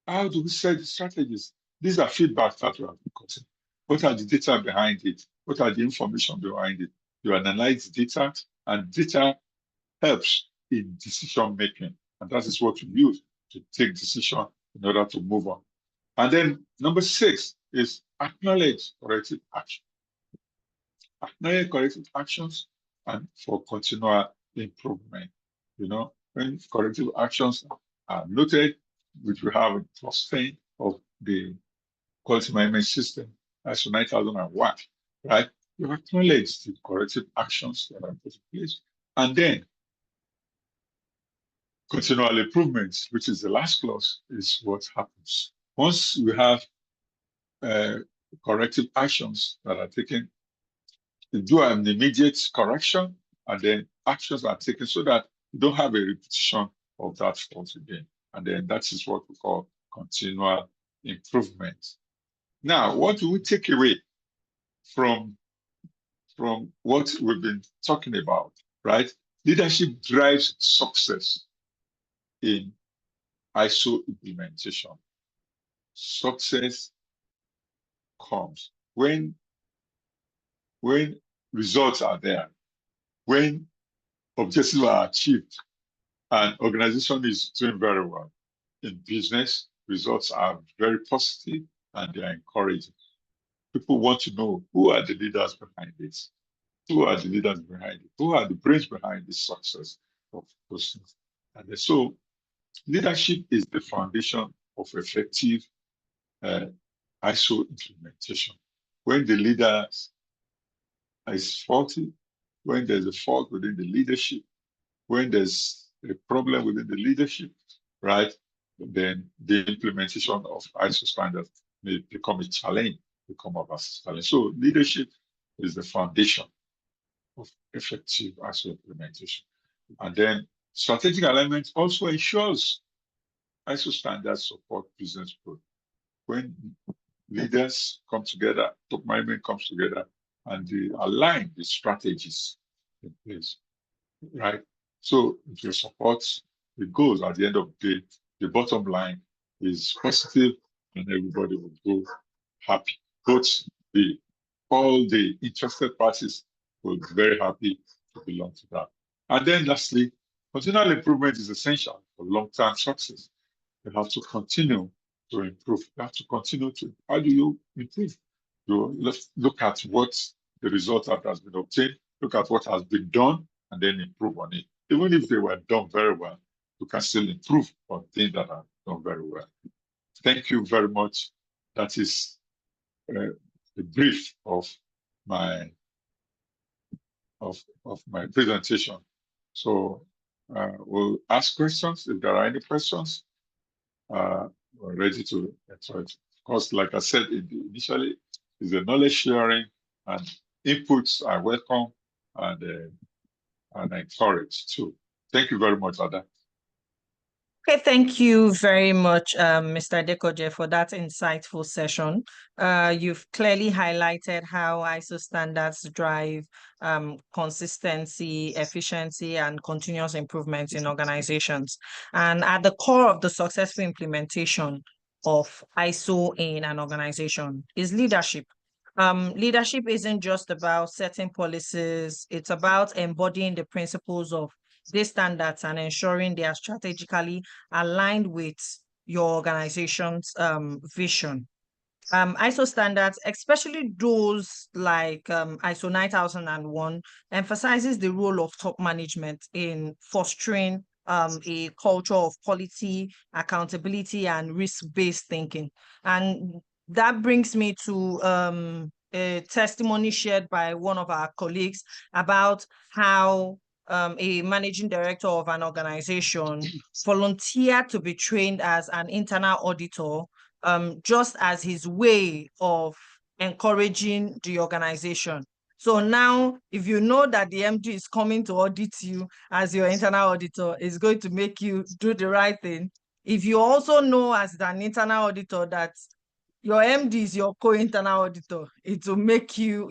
How do we set the strategies? These are feedbacks that we have gotten. What are the data behind it? What are the information behind it? You analyze data, and data helps in decision making. And that is what we use to take decision in order to move on. And then number 6 is acknowledge corrective action. Acknowledge corrective actions and for continual improvement. You know, when corrective actions are noted, which we have in clause 10 of the quality management system, ISO 9001, right? You acknowledge the corrective actions that are put in place. And then continual improvements, which is the last clause, is what happens. Once we have corrective actions that are taken, you do an immediate correction, and then actions are taken so that you don't have a repetition of that fault again. And then that is what we call continual improvement. Now, what do we take away from what we've been talking about, right? Leadership drives success in ISO implementation. Success comes when results are there, when objectives are achieved, and organization is doing very well. In business, results are very positive and they are encouraging. People want to know who are the leaders behind this, who are the leaders behind it, who are the brains behind the success of those things. And so leadership is the foundation of effective ISO implementation. When the leader is faulty, when there's a fault within the leadership, when there's a problem within the leadership, right, then the implementation of ISO standards may become a challenge, become a challenge. So leadership is the foundation of effective ISO implementation. And then strategic alignment also ensures ISO standards support business growth. When leaders come together, top management comes together, and they align the strategies in place, right? So if you support the goals at the end of the day, the bottom line is positive and everybody will go happy. Both all the interested parties will be very happy to belong to that. And then lastly, continual improvement is essential for long-term success. You have to continue to improve. You have to continue to, how do you improve? You look at what the result that has been obtained, look at what has been done, and then improve on it. even if they were done very well, you can still improve on things that are done very well. Thank you very much. That is the brief of my presentation. So we'll ask questions if there are any questions. We're ready to answer it. Of course, like I said initially, is the knowledge sharing and inputs are welcome and encouraged too. Thank you very much, Ada. Okay, thank you very much, Mr. Adekoje, for that insightful session. You've clearly highlighted how ISO standards drive consistency, efficiency, and continuous improvement in organizations. And at the core of the successful implementation of ISO in an organization is leadership. Leadership isn't just about setting policies, it's about embodying the principles of these standards and ensuring they are strategically aligned with your organization's vision. ISO standards, especially those like ISO 9001, emphasizes the role of top management in fostering a culture of quality, accountability, and risk-based thinking. And that brings me to a testimony shared by one of our colleagues about how a managing director of an organization volunteered to be trained as an internal auditor, just as his way of encouraging the organization. So now, if you know that the MD is coming to audit you as your internal auditor, it's going to make you do the right thing. If you also know as an internal auditor that your MD is your co-internal auditor, it will make you,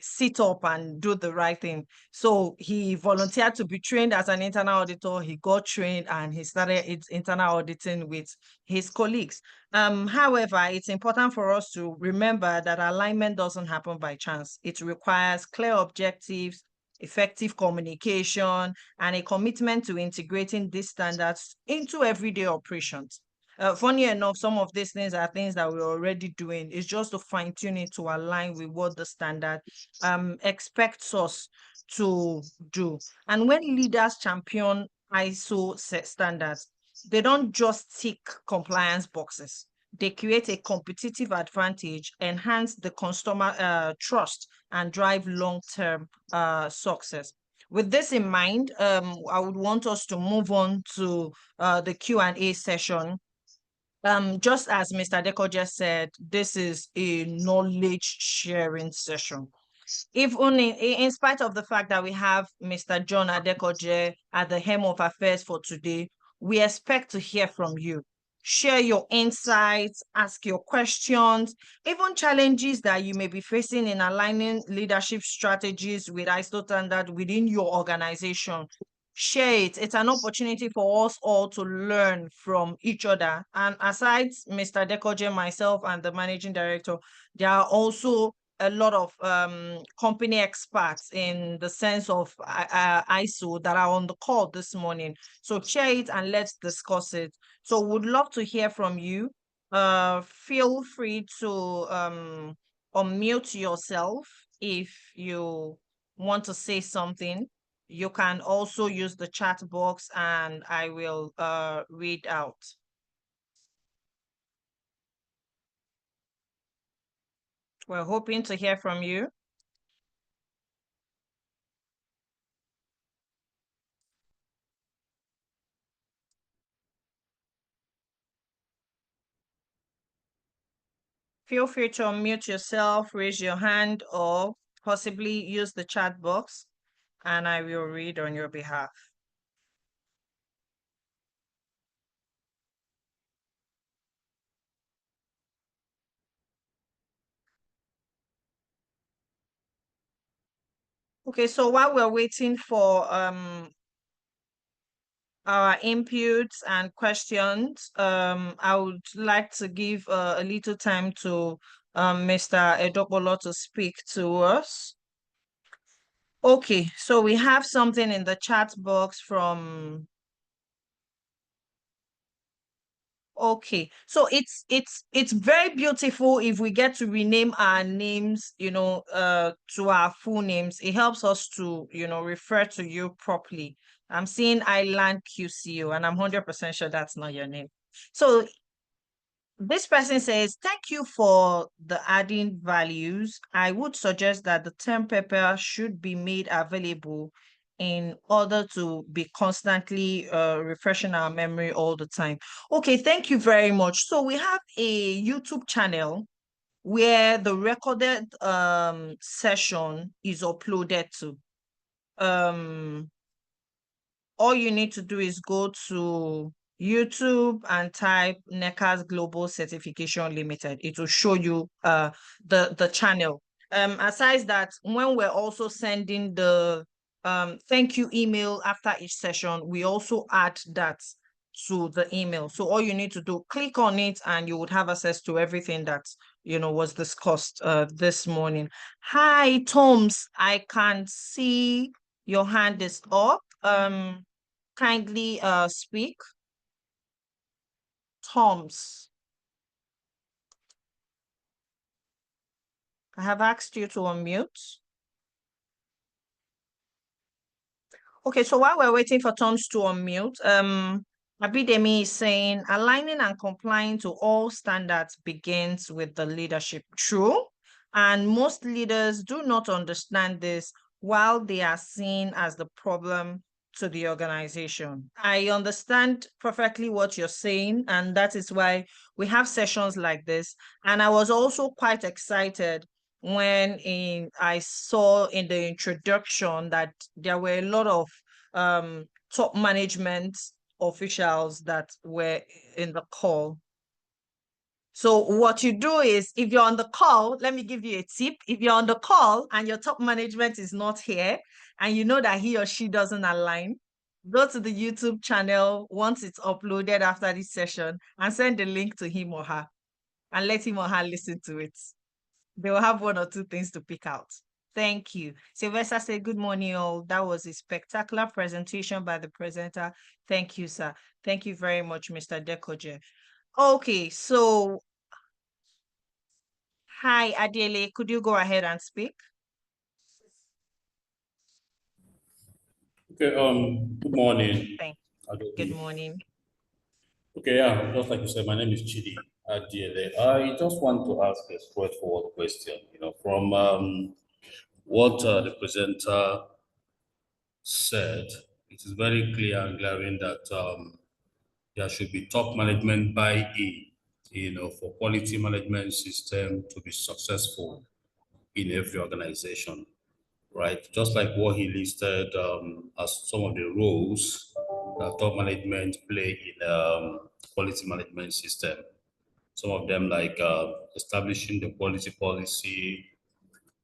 sit up and do the right thing. So he volunteered to be trained as an internal auditor. He got trained and he started its internal auditing with his colleagues. However, it's important for us to remember that alignment doesn't happen by chance. It requires clear objectives, effective communication, and a commitment to integrating these standards into everyday operations. Funny enough, some of these things are things that we're already doing. It's just to fine tune it to align with what the standard expects us to do. And when leaders champion ISO set standards, they don't just tick compliance boxes. They create a competitive advantage, enhance the customer trust, and drive long-term success. With this in mind, I would want us to move on to the Q&A session. Just as Mr. Adekoje said, this is a knowledge sharing session. Even in spite of the fact that we have Mr. John Adekoje at the helm of affairs for today, we expect to hear from you. Share your insights, ask your questions, even challenges that you may be facing in aligning leadership strategies with ISO standard within your organization. Share it. It's an opportunity for us all to learn from each other. And aside Mr. Adekoje, myself, and the managing director, there are also a lot of company experts in the sense of ISO that are on the call this morning. So share it and let's discuss it. So would love to hear from you. Feel free to unmute yourself if you want to say something. You can also use the chat box and I will read out. We're hoping to hear from you. Feel free to unmute yourself, raise your hand, or possibly use the chat box, and I will read on your behalf. Okay, so while we're waiting for our inputs and questions, I would like to give a little time to Mr. Edokolo to speak to us. Okay, so we have something in the chat box from Okay, so it's very beautiful if we get to rename our names, to our full names. It helps us to, refer to you properly. I'm seeing Island QCO, and I'm 100% sure that's not your name. So this person says, thank you for the adding values. I would suggest that the term pepper should be made available in order to be constantly refreshing our memory all the time. Okay, thank you very much. So we have a YouTube channel where the recorded session is uploaded to. All you need to do is go to YouTube and type NECA'S Global Certification Limited. It will show you the channel. Aside that, when we're also sending the thank you email after each session, we also add that to the email. So all you need to do, click on it, and you would have access to everything that was discussed this morning. Hi, Toms. I can see your hand is up. Kindly speak. Toms. I have asked you to unmute. Okay, so while we're waiting for Toms to unmute, Abidemi is saying aligning and complying to all standards begins with the leadership. True. And most leaders do not understand this while they are seen as the problem to the organization. I understand perfectly what you're saying, and that is why we have sessions like this. And I was also quite excited when I saw in the introduction that there were a lot of top management officials that were in the call. So what you do is, if you're on the call, let me give you a tip. If you're on the call and your top management is not here, and you know that he or she doesn't align, go to the YouTube channel once it's uploaded after this session and send the link to him or her and let him or her listen to it. They will have one or two things to pick out. Thank you. Sylvester said, good morning, all. That was a spectacular presentation by the presenter. Thank you, sir. Thank you very much, Mr. Dekoje. Okay, so hi, Adele. Could you go ahead and speak? Okay, good morning. Thank you. Good morning. Okay, yeah, just like you said, my name is Chidi Adiele. I just want to ask a straightforward question, from what the presenter said, it is very clear and glaring that there should be top management buy-in, for quality management system to be successful in every organization, right? Just like what he listed as some of the roles that top management play in quality management system. Some of them like establishing the quality policy,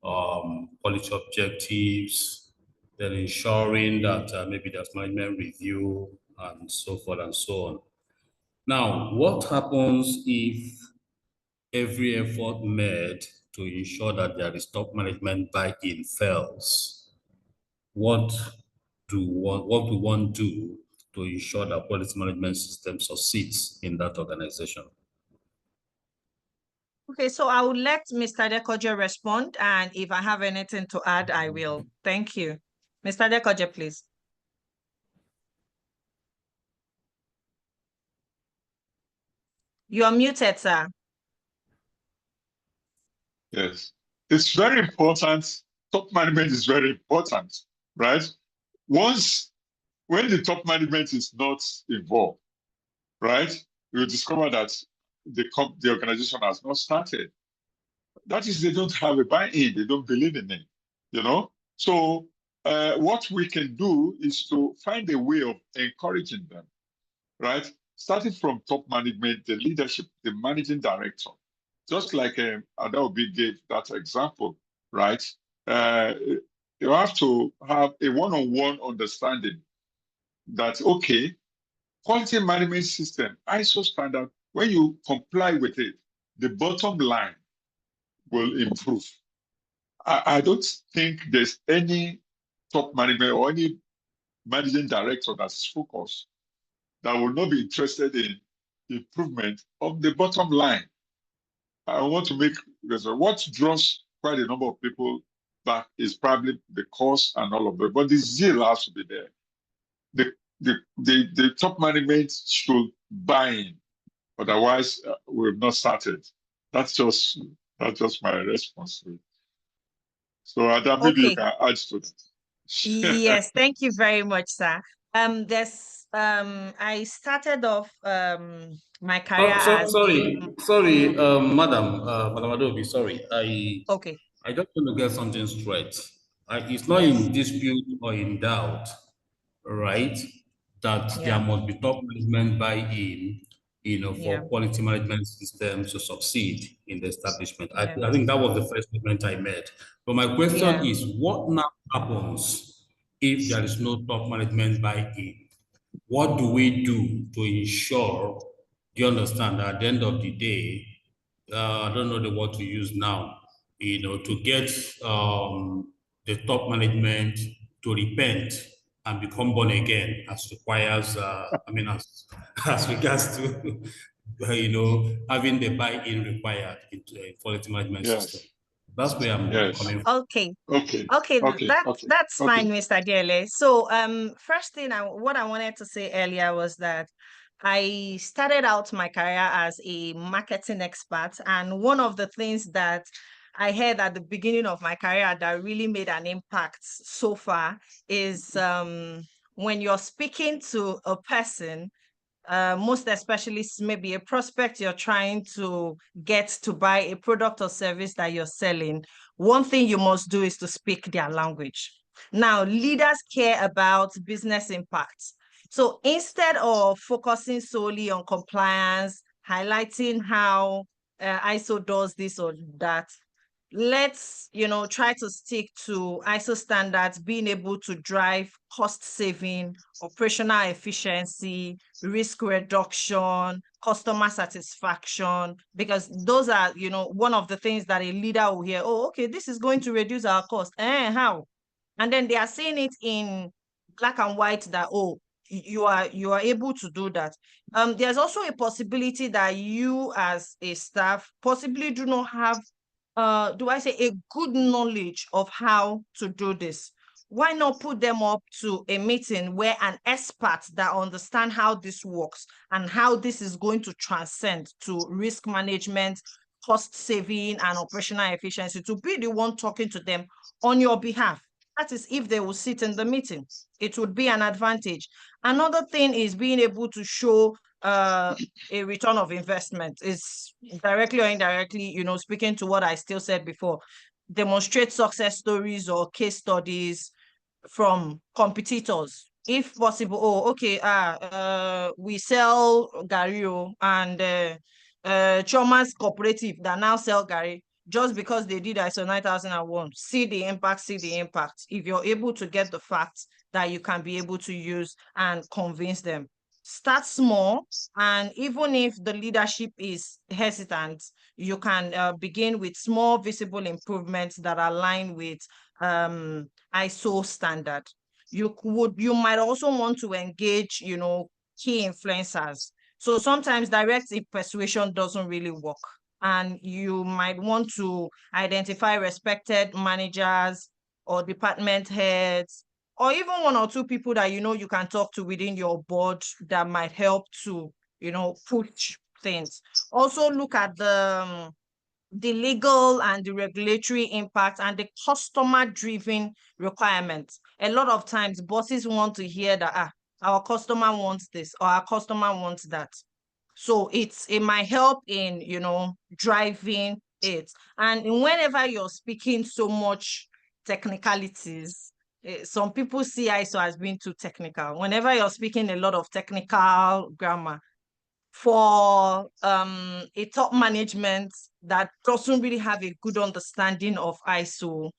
quality objectives, then ensuring that maybe there's management review and so forth and so on. Now, what happens if every effort made to ensure that there is top management buy-in fails? What do one do to ensure that quality management system succeeds in that organization? Okay, so I will let Mr. Dekoje respond, and if I have anything to add, I will. Thank you. Mr. Dekoje, please. You're muted, sir. Yes, it's very important. Top management is very important, right? When the top management is not involved, right, you discover that the organization has not started. That is, they don't have a buy-in. They don't believe in it, So what we can do is to find a way of encouraging them, right? Starting from top management, the leadership, the managing director, just like Adaobi gave that example, right? You have to have a one-on-one understanding that, okay, quality management system, ISO standard, when you comply with it, the bottom line will improve. I don't think there's any top management or any managing director that's focused that will not be interested in improvement of the bottom line. I want to make what draws quite a number of people back is probably the cost and all of that, but the zeal has to be there. The top management should buy in, otherwise we've not started. That's just my response to it. So Adam, maybe you can add to that. Yes, thank you very much, sir. I started off my career as sorry, Madam Adobe, sorry. okay. I just want to get something straight. It's not Yes. in dispute or in doubt, right? That there Yeah. must be top management buy-in, Yeah. for quality management systems to succeed in the establishment. Yeah. I think that was the first statement I made. But my question Yeah. is, what now happens if there is no top management buy-in? What do we do to ensure, do you understand, that at the end of the day, I don't know the word to use now, to get the top management to repent and become born again as requires, as regards to, having the buy-in required into a quality management system. That's where I'm coming from. Okay. Okay. That's fine, Mr. Dele. So, first thing what I wanted to say earlier was that I started out my career as a marketing expert, and one of the things that I heard at the beginning of my career that really made an impact so far is when you're speaking to a person, most especially maybe a prospect you're trying to get to buy a product or service that you're selling, one thing you must do is to speak their language. Now, leaders care about business impact. So instead of focusing solely on compliance, highlighting how ISO does this or that, let's try to stick to ISO standards, being able to drive cost saving, operational efficiency, risk reduction, customer satisfaction, because those are one of the things that a leader will hear. Oh, okay, this is going to reduce our cost. How? And then they are seeing it in black and white that, oh, you are able to do that. There's also a possibility that you as a staff possibly do not have a good knowledge of how to do this. Why not put them up to a meeting where an expert that understands how this works and how this is going to transcend to risk management, cost saving, and operational efficiency, to be the one talking to them on your behalf? That is, if they will sit in the meeting, it would be an advantage. Another thing is being able to show a return of investment, is directly or indirectly, speaking to what I still said before, demonstrate success stories or case studies from competitors. If possible, okay, we sell Gario and Choma's cooperative that now sell Gary, just because they did ISO 9001, see the impact. If you're able to get the facts that you can be able to use and convince them. Start small, and even if the leadership is hesitant, you can begin with small visible improvements that align with ISO standard. You might also want to engage, key influencers. So sometimes direct persuasion doesn't really work, and you might want to identify respected managers or department heads, or even one or two people that you can talk to within your board that might help to push things. Also look at the legal and the regulatory impact and the customer-driven requirements. A lot of times bosses want to hear that our customer wants this or our customer wants that. So it might help in driving it. And whenever you're speaking so much technicalities, some people see ISO as being too technical. Whenever you're speaking a lot of technical grammar, for a top management that doesn't really have a good understanding of ISO,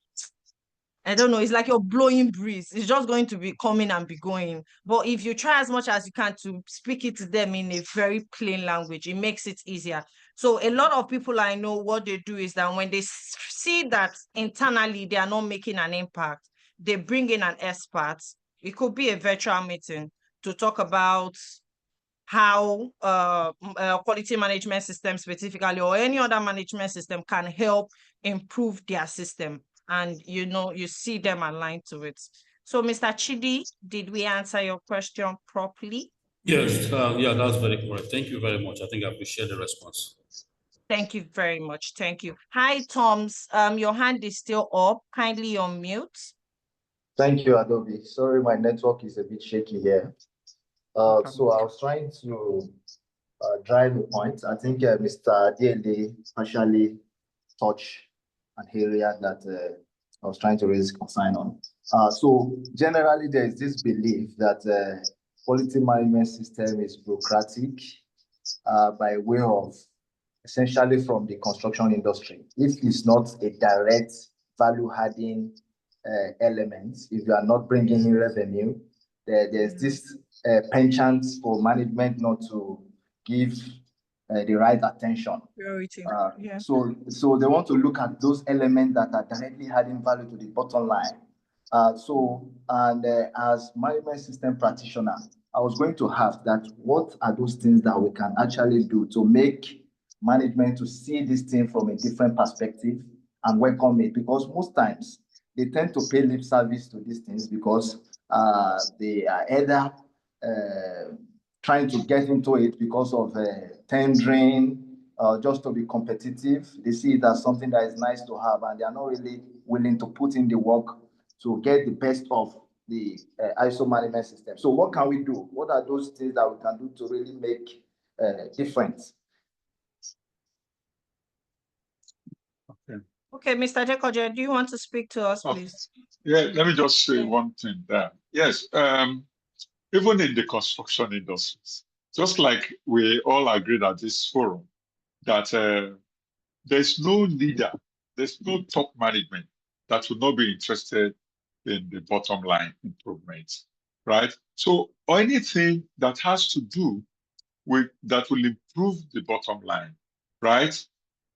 I don't know, it's like you're blowing breeze. It's just going to be coming and be going. But if you try as much as you can to speak it to them in a very plain language, it makes it easier. So a lot of people I know, what they do is that when they see that internally they are not making an impact, they bring in an expert. It could be a virtual meeting to talk about how quality management system specifically, or any other management system, can help improve their system. And, you know, you see them aligned to it. So, Mr. Chidi, did we answer your question properly? Yes, yeah, that's very correct. Thank you very much. I think I appreciate the response. Thank you very much. Thank you. Hi, Toms. Your hand is still up. Kindly unmute. Thank you, Adobe. Sorry, my network is a bit shaky here. So I was trying to drive a point. I think Mr. DLA partially touched an area that I was trying to raise concern on. So generally, there is this belief that quality management system is bureaucratic by way of essentially from the construction industry. If it's not a direct value-adding element, if you are not bringing in revenue, there's this penchant for management not to give the right attention. Yeah. So they want to look at those elements that are directly adding value to the bottom line. As management system practitioner, I was going to ask that what are those things that we can actually do to make management to see this thing from a different perspective and welcome it? Because most times they tend to pay lip service to these things because they are either trying to get into it because of tendering, just to be competitive. They see it as something that is nice to have, and they are not really willing to put in the work to get the best of the ISO management system. So what can we do? What are those things that we can do to really make difference? Okay, Mr. Jekoje, do you want to speak to us, please? Yeah, let me just say one thing there. Yes, even in the construction industries, just like we all agreed at this forum, that there's no leader, there's no top management that will not be interested in the bottom line improvements, right? So anything that has to do with that will improve the bottom line, right,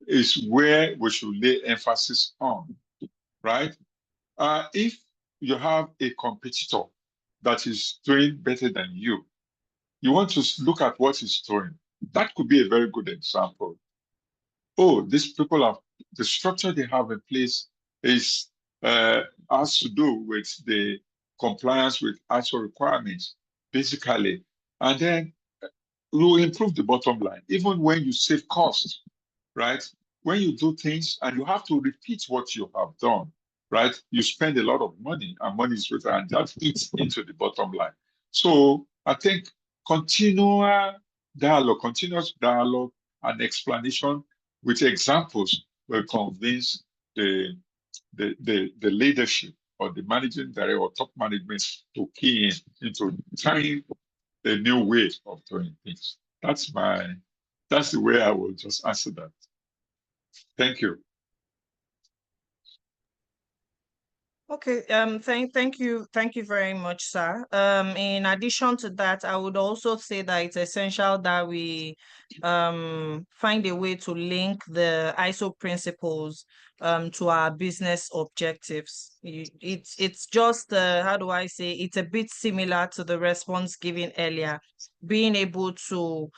is where we should lay emphasis on, right? If you have a competitor that is doing better than you want to look at what he's doing. That could be a very good example. Oh, these people have, the structure they have in place is has to do with the compliance with ISO requirements, basically. And then you will improve the bottom line, even when you save costs, right? When you do things and you have to repeat what you have done, right? You spend a lot of money, and money is returned, and that eats into the bottom line. So I think continuous dialogue and explanation with examples will convince the leadership or the managing director or top management to key in into trying a new way of doing things. That's the way I will just answer that. Thank you. Okay, thank you very much, sir. In addition to that, I would also say that it's essential that we find a way to link the ISO principles to our business objectives. It's just how do I say, it's a bit similar to the response given earlier, being able to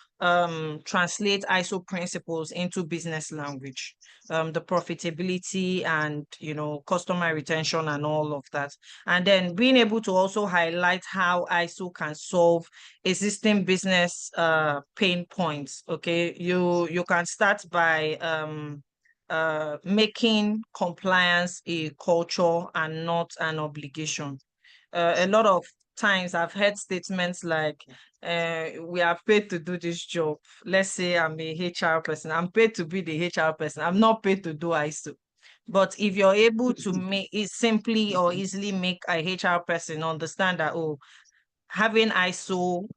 translate ISO principles into business language. The profitability and, you know, customer retention and all of that. And then being able to also highlight how ISO can solve existing business pain points. Okay, you can start by making compliance a culture and not an obligation. A lot of times I've heard statements like, we are paid to do this job. Let's say I'm a HR person. I'm paid to be the HR person. I'm not paid to do ISO. But if you're able to make it simply or easily make a HR person understand that, oh, having ISO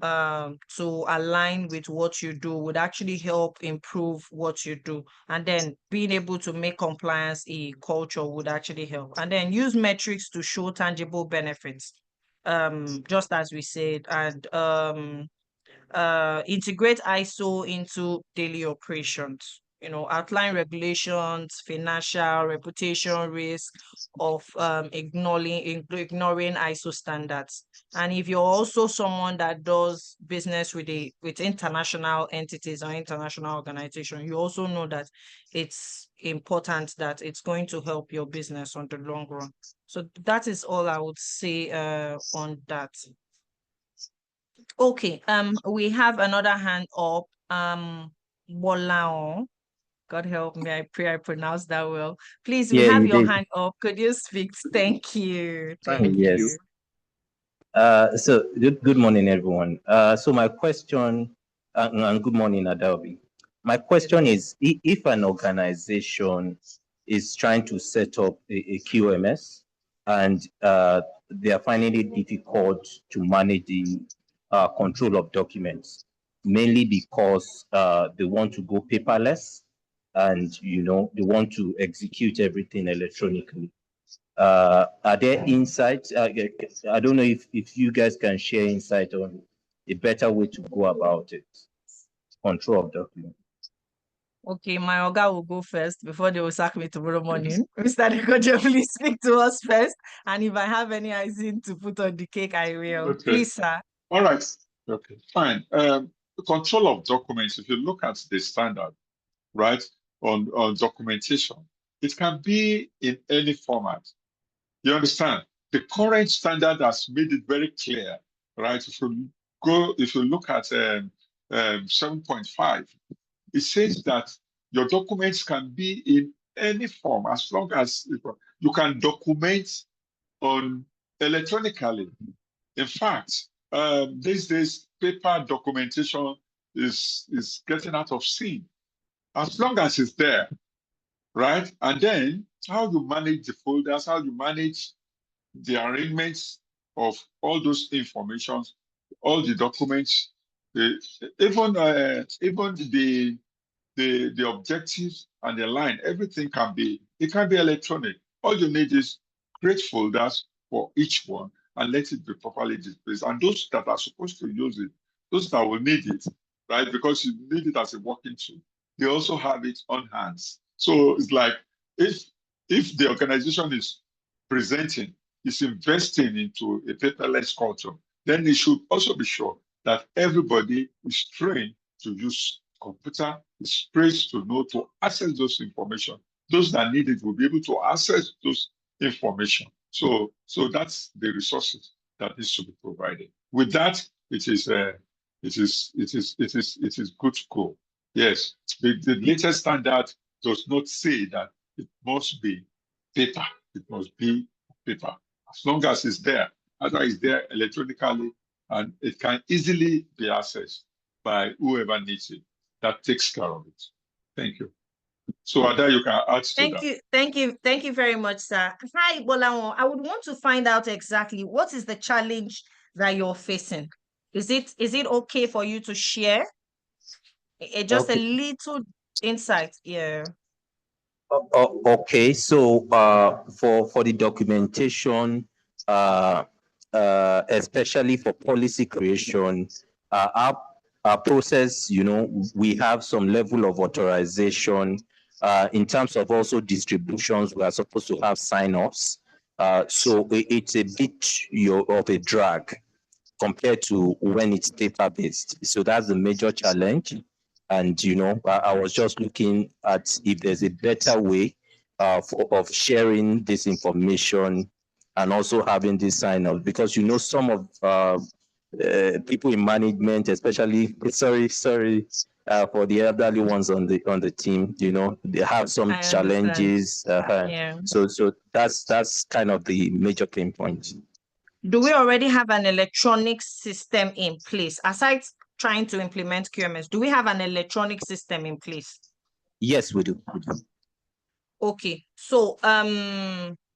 to align with what you do would actually help improve what you do. And then being able to make compliance a culture would actually help. And then use metrics to show tangible benefits. Just as we said, and integrate ISO into daily operations. outline regulations, financial, reputation risk of ignoring ISO standards. And if you're also someone that does business with international entities or international organizations, you also know that it's important, that it's going to help your business on the long run. So that is all I would say on that. Okay, we have another hand up. Bolao. God help me, I pray I pronounced that well. Please, we have your hand up. Could you speak? Thank you. Thank you. So good morning, everyone. So my question, and good morning, Adobe. My question is, if an organization is trying to set up a QMS and they are finding it difficult to manage the control of documents, mainly because they want to go paperless and they want to execute everything electronically. Are there insights? I don't know if you guys can share insight on a better way to go about it. Control of documents. Okay, my Oga will go first before they will sack me tomorrow morning. Mr. Nekojo, please speak to us first. And if I have any icing to put on the cake, I will. Okay. Please, sir. All right. Okay, fine. The control of documents, if you look at the standard, right, on documentation, it can be in any format. You understand? The current standard has made it very clear, right? If you look at 7.5, it says that your documents can be in any form as long as you can document on electronically. In fact, these days paper documentation is getting out of scene. As long as it's there, right? And then how you manage the folders, how you manage the arrangements of all those informations, all the documents, even the objectives and the line, everything can be electronic. All you need is create folders for each one and let it be properly displayed. And those that are supposed to use it, those that will need it, right? Because you need it as a working tool, they also have it on hands. So it's like if the organization is presenting, is investing into a paperless culture, then they should also be sure that everybody is trained to use computer, is trained to know to access those information. Those that need it will be able to access those information. So that's the resources that needs to be provided. With that, it is good to go. Yes, the latest standard does not say that it must be paper. It must be paper. As long as it's there, either it's there electronically, and it can easily be accessed by whoever needs it. That takes care of it. Thank you. So Ada, you can add to that. Thank you very much, sir. Hi, Bolawon. I would want to find out exactly what is the challenge that you're facing. Is it okay for you to share just a little insight? Yeah. Okay, so for the documentation, especially for policy creation, our process, we have some level of authorization. In terms of also distributions, we are supposed to have sign-offs. So it's a bit of a drag compared to when it's paper-based. So that's the major challenge. And, I was just looking at if there's a better way of sharing this information and also having this sign-off, because, some of people in management, especially, sorry, for the elderly ones on the team, they have some challenges. Yeah. So that's kind of the major pain point. Do we already have an electronic system in place? Aside trying to implement QMS, do we have an electronic system in place? Yes, we do. Okay, so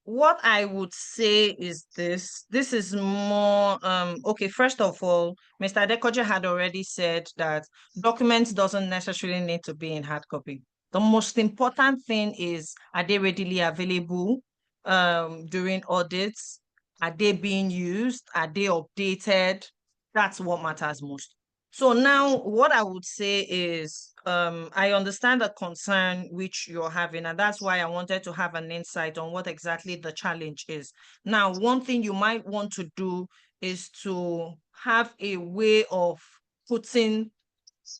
what I would say is this is more okay. First of all, Mr. Adekoja had already said that documents doesn't necessarily need to be in hard copy. The most important thing is, are they readily available during audits? Are they being used? Are they updated? That's what matters most. So now what I would say is I understand the concern which you're having, and that's why I wanted to have an insight on what exactly the challenge is. Now, one thing you might want to do is to have a way of putting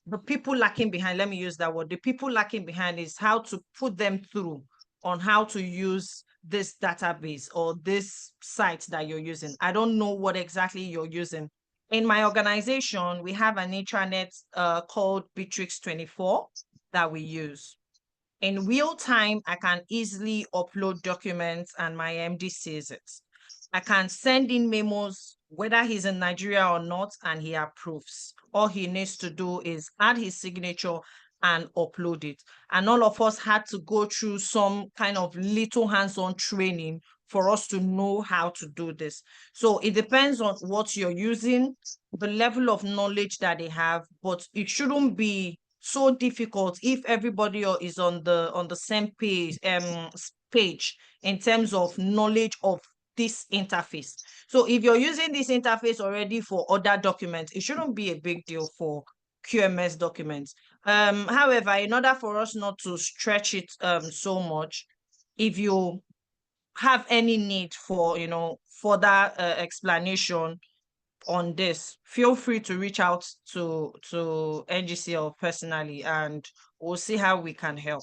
the people lacking behind, let me use that word, the people lacking behind is how to put them through on how to use this database or this site that you're using. I don't know what exactly you're using. In my organization, we have an intranet called Bitrix 24 that we use. In real time, I can easily upload documents and my MD sees it. I can send in memos, whether he's in Nigeria or not, and he approves. All he needs to do is add his signature and upload it. And all of us had to go through some kind of little hands-on training for us to know how to do this. So it depends on what you're using, the level of knowledge that they have, but it shouldn't be so difficult if everybody is on the same page in terms of knowledge of this interface. So if you're using this interface already for other documents, it shouldn't be a big deal for QMS documents. However, in order for us not to stretch it so much, if you have any need for further explanation on this, feel free to reach out to NGCL personally, and we'll see how we can help.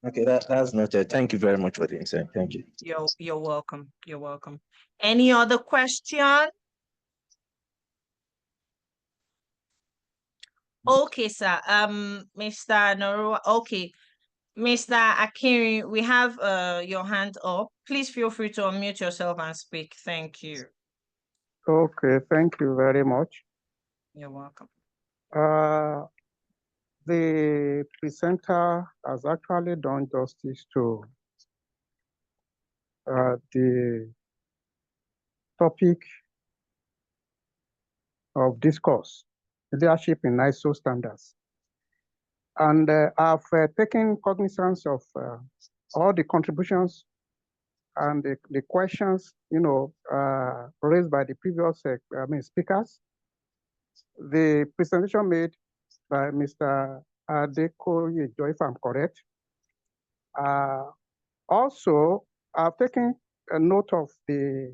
Okay, that's noted. Thank you very much for the insight. Thank you. You're welcome. You're welcome. Any other question? Okay, sir. Mr. Noru, okay. Mr. Akiri, we have your hand up. Please feel free to unmute yourself and speak. Thank you. Okay, thank you very much. You're welcome. The presenter has actually done justice to the topic of discourse, leadership in ISO standards. And I've taken cognizance of all the contributions and the questions, raised by the previous speakers. The presentation made by Mr. Adekoye, if I'm correct. Also, I've taken a note of the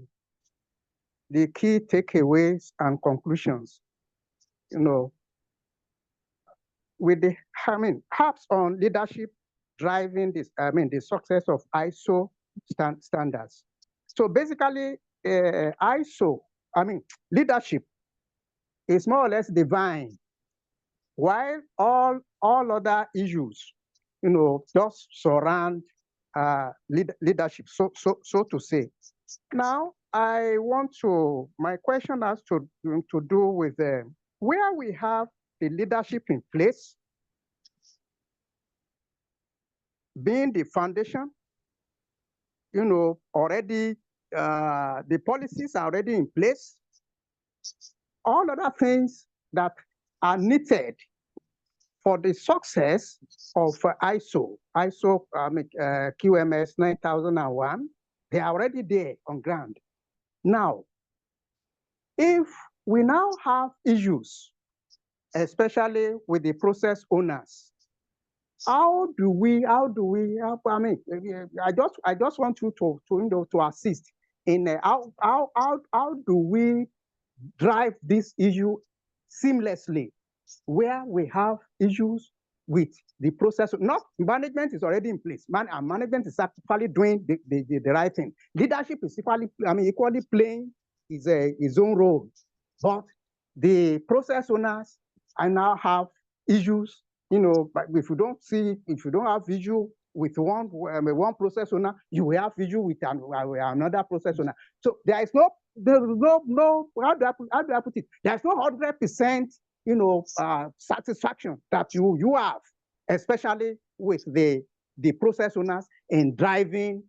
key takeaways and conclusions, with the, perhaps on leadership driving this, the success of ISO standards. So basically, ISO, leadership is more or less divine, while all other issues, just surround leadership, so to say. Now, my question has to do with where we have the leadership in place, being the foundation, already, the policies are already in place. All other things that are needed for the success of ISO QMS 9001, they are already there on ground. Now, if we now have issues, especially with the process owners, I just want you to assist in how do we drive this issue seamlessly, where we have issues with the process. Not management is already in place. Management is actually doing the right thing. Leadership is equally playing his own role. But the process owners now have issues. But if you don't have issue with one process owner, you will have issue with another process owner. So there's no how do I put it? There's no 100% satisfaction that you have, especially with the process owners in driving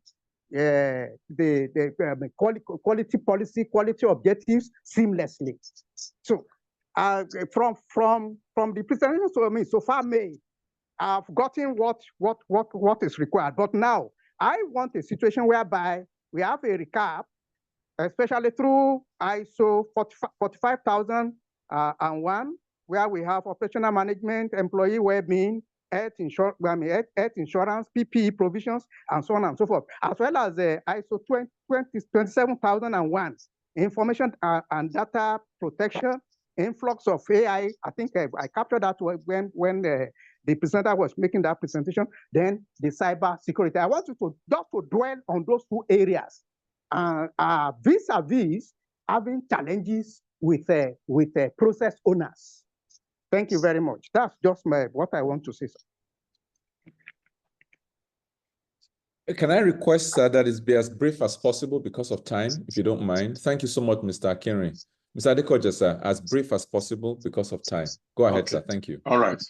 the quality policy, quality objectives seamlessly. So from the presentation so far made, I've gotten what is required. But now I want a situation whereby we have a recap, especially through ISO 45001 where we have operational management, employee well-being, health insurance, PPE provisions, and so on and so forth, as well as the ISO 27001, information and data protection, influx of AI. I think I captured that when the presenter was making that presentation. Then the cyber security. I want you to just to dwell on those two areas, vis-a-vis having challenges with process owners. Thank you very much. That's just what I want to say, sir. Can I request that it be as brief as possible because of time, if you don't mind? Thank you so much, Mr. Akinri. Mr. Adekoja, sir, as brief as possible because of time. Go ahead, sir. Thank you. All right.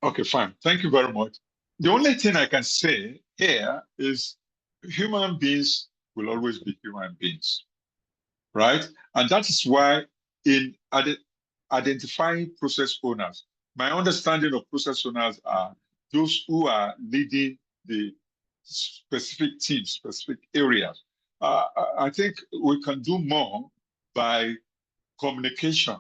Okay, fine. Thank you very much. The only thing I can say here is human beings will always be human beings, right? And that is why in identifying process owners, my understanding of process owners are those who are leading the specific teams, specific areas. I think we can do more by communication,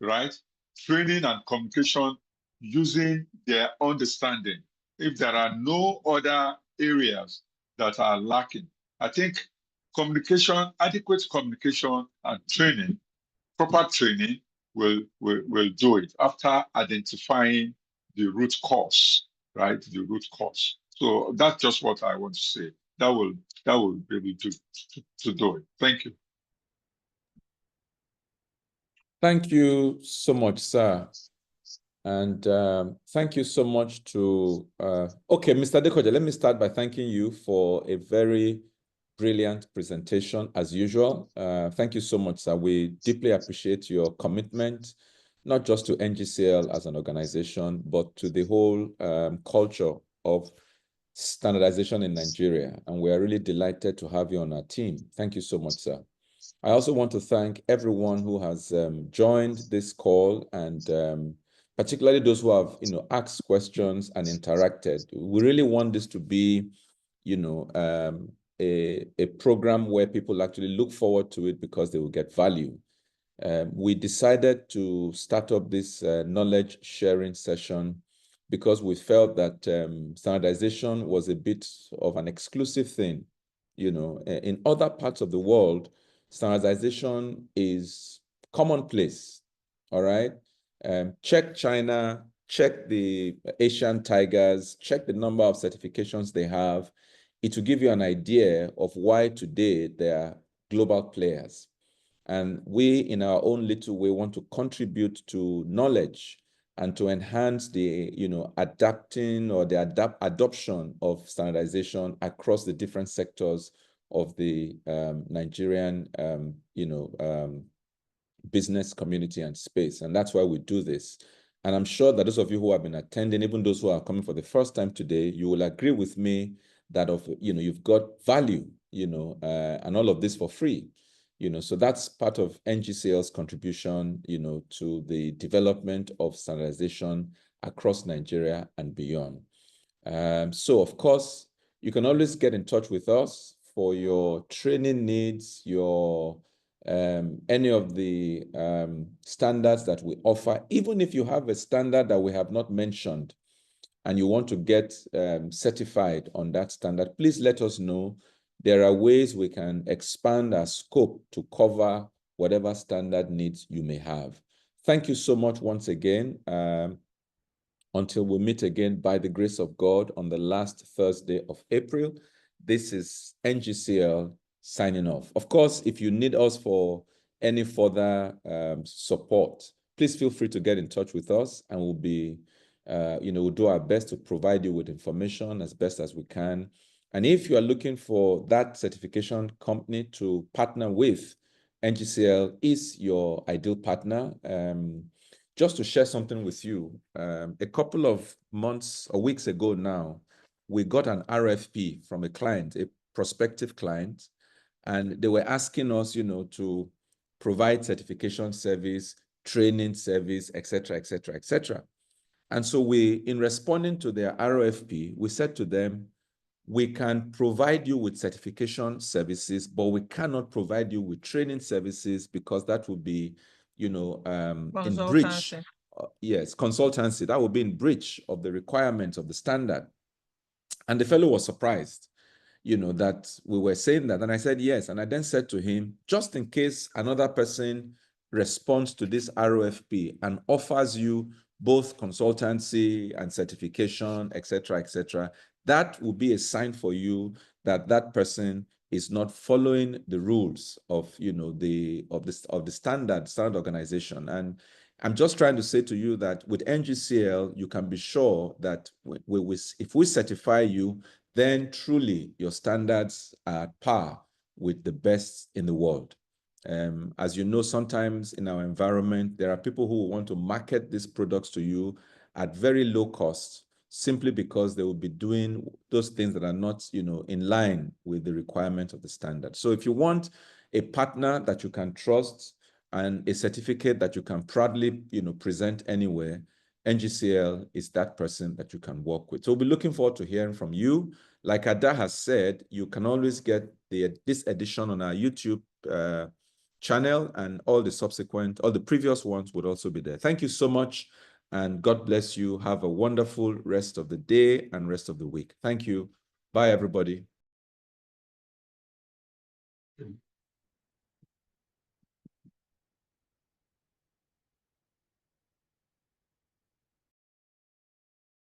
right? Training and communication using their understanding. If there are no other areas that are lacking, I think communication, adequate communication and training, proper training will do it after identifying the root cause, right? The root cause. So that's just what I want to say. That will be able to do it. Thank you. Thank you so much, sir. And thank you so much to, okay, Mr. Adekoja, let me start by thanking you for a very brilliant presentation as usual. Thank you so much, sir. We deeply appreciate your commitment, not just to NGCL as an organization, but to the whole culture of standardization in Nigeria. And we are really delighted to have you on our team. Thank you so much, sir. I also want to thank everyone who has joined this call, and particularly those who have, asked questions and interacted. We really want this to be, a program where people actually look forward to it because they will get value. We decided to start up this knowledge sharing session because we felt that standardization was a bit of an exclusive thing. In other parts of the world, standardization is commonplace, all right? Check China, check the Asian tigers, check the number of certifications they have. It will give you an idea of why today they are global players. And we, in our own little way, want to contribute to knowledge and to enhance the, adapting or the adoption of standardization across the different sectors of the Nigerian, business community and space. And that's why we do this. And I'm sure that those of you who have been attending, even those who are coming for the first time today, you will agree with me that you've got value, and all of this for free. So that's part of NGCL's contribution, to the development of standardization across Nigeria and beyond. So of course, you can always get in touch with us for your training needs, your any of the standards that we offer. Even if you have a standard that we have not mentioned and you want to get certified on that standard, please let us know. There are ways we can expand our scope to cover whatever standard needs you may have. Thank you so much once again. Until we meet again, by the grace of God, on the last Thursday of April, this is NGCL signing off. Of course, if you need us for any further support, please feel free to get in touch with us, and we'll be, we'll do our best to provide you with information as best as we can. And if you are looking for that certification company to partner with, NGCL is your ideal partner. Just to share something with you, a couple of months or weeks ago now, we got an RFP from a client, a prospective client, and they were asking us, to provide certification service, training service, et cetera, et cetera, et cetera. And so in responding to their RFP, we said to them, we can provide you with certification services, but we cannot provide you with training services because that would be, in breach yes, consultancy, that would be in breach of the requirements of the standard. And the fellow was surprised, you know, that we were saying that. And I said, yes. And I then said to him, just in case another person responds to this ROFP and offers you both consultancy and certification, et cetera, that will be a sign for you that that person is not following the rules of, you know, the standard organization. And I'm just trying to say to you that with NGCL, you can be sure that if we certify you, then truly your standards are at par with the best in the world. As you know, sometimes in our environment, there are people who want to market these products to you at very low cost, simply because they will be doing those things that are not, you know, in line with the requirements of the standard. So if you want a partner that you can trust and a certificate that you can proudly, you know, present anywhere, NGCL is that person that you can work with. So we'll be looking forward to hearing from you. Like Ada has said, you can always get this edition on our YouTube channel, and all the previous ones would also be there. Thank you so much, and God bless you. Have a wonderful rest of the day and rest of the week. Thank you. Bye, everybody.